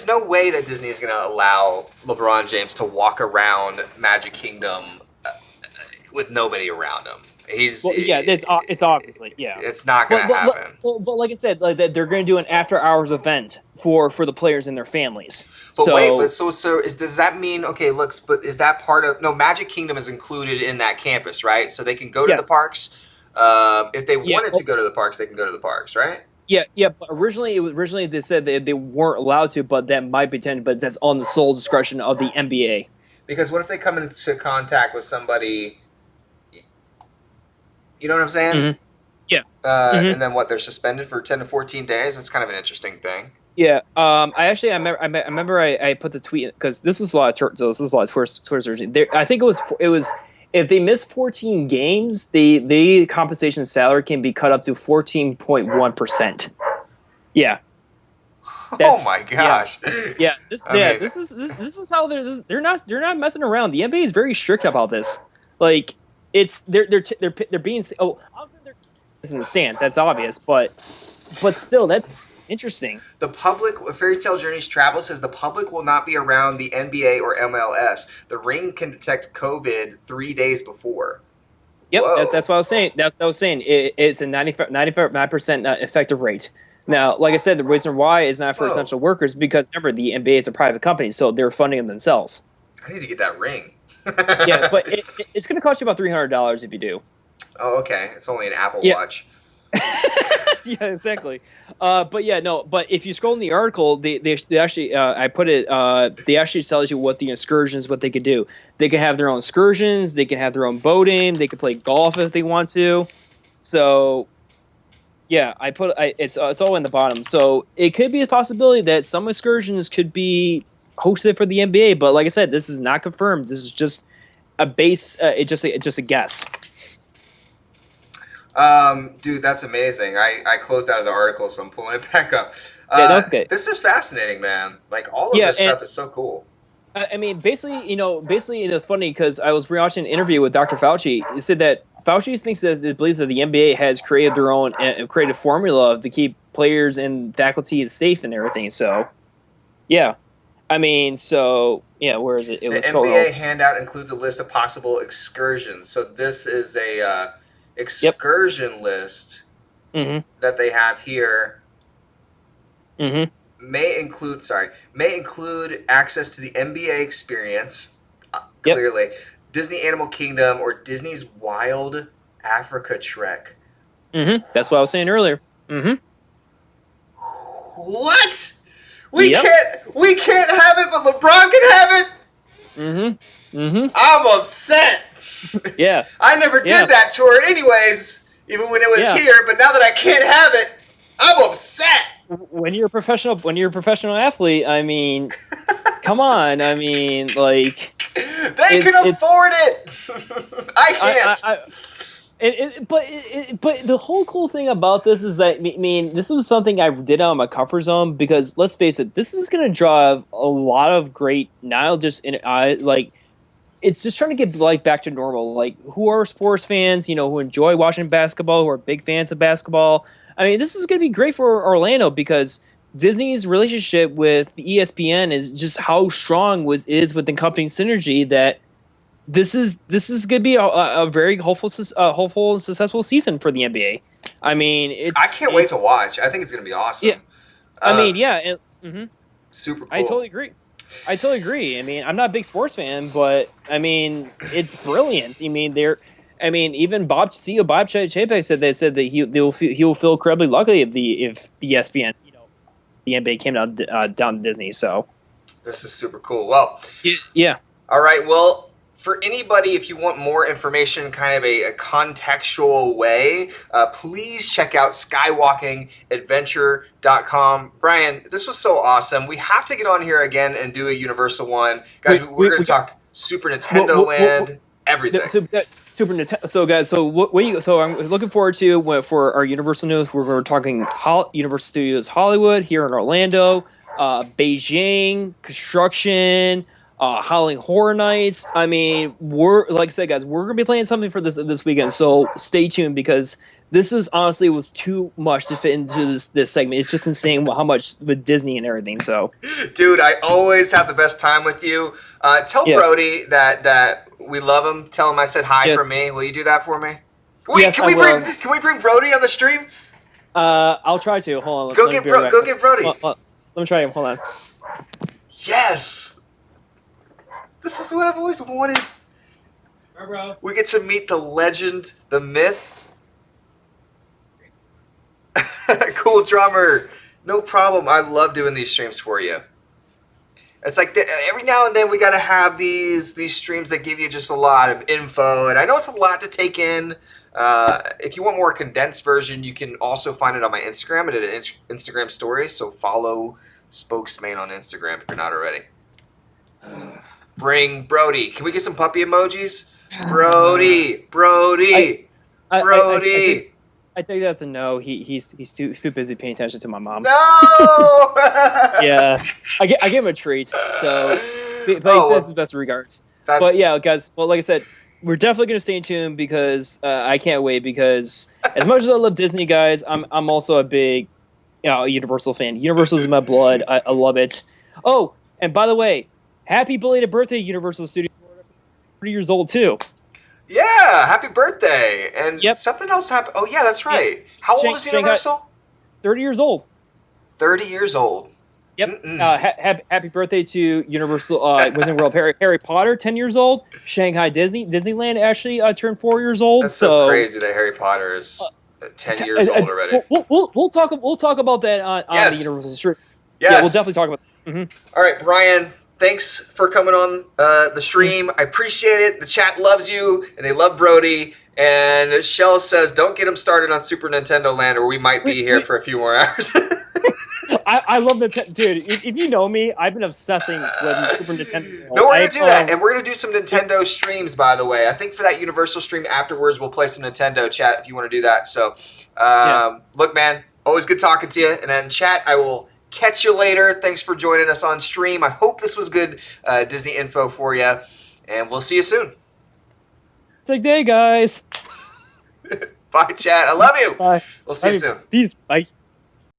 no way that Disney is going to allow LeBron James to walk around Magic Kingdom with nobody around him. It's obviously it's not going to happen. But like I said, like that they're going to do an after hours event for the players and their families. But does that mean, okay? But is that part of Magic Kingdom is included in that campus, right? So they can go to the parks. If they wanted to go to the parks, they can go to the parks, right? Yeah. But originally they said they weren't allowed to, but that might be tended, but that's on the sole discretion of the NBA. Because what if they come into contact with somebody? You know what I'm saying? Mm-hmm. Yeah. And then they're suspended for 10 to 14 days. That's kind of an interesting thing. Yeah. I remember I put the tweet, because this was a lot of Twitter searching. I think it was if they miss 14 games, the compensation salary can be cut up to 14.1%. Yeah. Oh my gosh. Yeah. This is how they're not messing around. The NBA is very strict about this. Like, they're being obviously they're in the stands. That's obvious, but still, that's interesting. The public, Fairytale Journeys Travel says the public will not be around the NBA or MLS. The ring can detect COVID 3 days before. Yep, that's what I was saying. That's what I was saying. It's a 95% effective rate. Now, like I said, the reason why is not for essential workers, because remember, the NBA is a private company, so they're funding them themselves. I need to get that ring. Yeah, but it's going to cost you about $300 if you do. Oh, okay. It's only an Apple Watch. Yeah, exactly. But if you scroll in the article, they actually I put it. They actually tells you what the excursions, what they could do. They can have their own excursions. They can have their own boating. They can play golf if they want to. So, yeah, it's all in the bottom. So it could be a possibility that some excursions could be hosted for the NBA, but like I said, this is not confirmed. This is just a base. It's just a guess. Dude, that's amazing. I closed out of the article, so I'm pulling it back up. Yeah, that's okay. This is fascinating, man. Like, all of this stuff is so cool. I mean, basically, it was funny because I was rewatching an interview with Dr. Fauci. He said that Fauci believes that the NBA has created their own creative formula to keep players and faculty safe and everything. So, yeah. I mean, where is it? The NBA handout includes a list of possible excursions. So this is a excursion list that they have here. Mm-hmm. May include access to the NBA experience, clearly, Disney Animal Kingdom, or Disney's Wild Africa Trek. Mm-hmm. That's what I was saying earlier. Mm-hmm. What? We Yep. can't have it, but LeBron can have it. I'm upset. Yeah. I never did Yeah. that tour, anyways. Even when it was Yeah. here, but now that I can't have it, I'm upset. When you're a professional athlete, I mean, come on. I mean, like, They can it's- afford it. I can't. But the whole cool thing about this is that, I mean, this was something I did out of my comfort zone, because let's face it, this is going to drive a lot of great, not just like, it's just trying to get like back to normal. Like, who are sports fans, who enjoy watching basketball, who are big fans of basketball. I mean, this is going to be great for Orlando, because Disney's relationship with the ESPN is just how strong is with the company synergy, that this is going to be a very hopeful and successful season for the NBA. I mean, I can't wait to watch. I think it's going to be awesome. Yeah. I mean, yeah. Super cool. I totally agree. I mean, I'm not a big sports fan, but I mean, it's brilliant. I mean, even CEO Bob Chapek said that he'll feel incredibly lucky if the ESPN, the NBA came down to Disney. So This is super cool. Well, yeah. All right. Well, for anybody, if you want more information, kind of a contextual way, please check out skywalkingadventure.com. Brian, this was so awesome. We have to get on here again and do a Universal one. Guys, we're going to talk Super Nintendo Land, everything. Super Nintendo. So guys, so I'm looking forward to for our Universal news. We're talking Universal Studios Hollywood here in Orlando, Beijing construction. Howling Horror Nights. I mean, like I said, guys, we're gonna be playing something for this weekend, so stay tuned, because this is honestly was too much to fit into this segment. It's just insane how much with Disney and everything. So, dude, I always have the best time with you. Tell Brody that we love him. Tell him I said hi from me. Will you do that for me? Wait, Yes, can we bring Brody on the stream? I'll try to. Hold on. Go get Brody. Let me try him. Hold on. Yes. This is what I've always wanted. Hi, bro. We get to meet the legend, the myth. Cool drummer. No problem. I love doing these streams for you. It's like every now and then we got to have these streams that give you just a lot of info. And I know it's a lot to take in. If you want more condensed version, you can also find it on my Instagram. I did an Instagram story. So follow Spokesman on Instagram if you're not already. Bring Brody. Can we get some puppy emojis? Brody. I take that as a no. He's too busy paying attention to my mom. No. Yeah, I gave him a treat. So, but he says his best regards. But yeah, guys. Well, like I said, we're definitely gonna stay tuned, because I can't wait. Because as much as I love Disney, guys, I'm also a big Universal fan. Universal is in my blood. I love it. Oh, and by the way, happy belated birthday, Universal Studios. 30 years old too. Yeah, happy birthday. And something else happened. Oh, yeah, that's right. Yep. How old is Universal? 30 years old. 30 years old. Yep. Happy birthday to Universal Wizarding World Harry Potter, 10 years old. Shanghai Disneyland actually turned 4 years old. That's so crazy that Harry Potter is 10 years old already. We'll talk about that on the Universal Street. Yes. Yeah, we'll definitely talk about that. Mm-hmm. All right, Brian. Thanks for coming on the stream. I appreciate it. The chat loves you, and they love Brody. And Shell says, don't get him started on Super Nintendo Land, or we might be here for a few more hours. I love the dude. If you know me, I've been obsessing with Super Nintendo. No, we're going to do that. And we're going to do some Nintendo streams, by the way. I think for that Universal stream afterwards, we'll play some Nintendo chat if you want to do that. So, look, man, always good talking to you. And then chat, I will catch you later. Thanks for joining us on stream. I hope this was good Disney info for you, and we'll see you soon. Take day, guys. Bye, chat. I love you. Bye. We'll see you soon. Peace. Bye.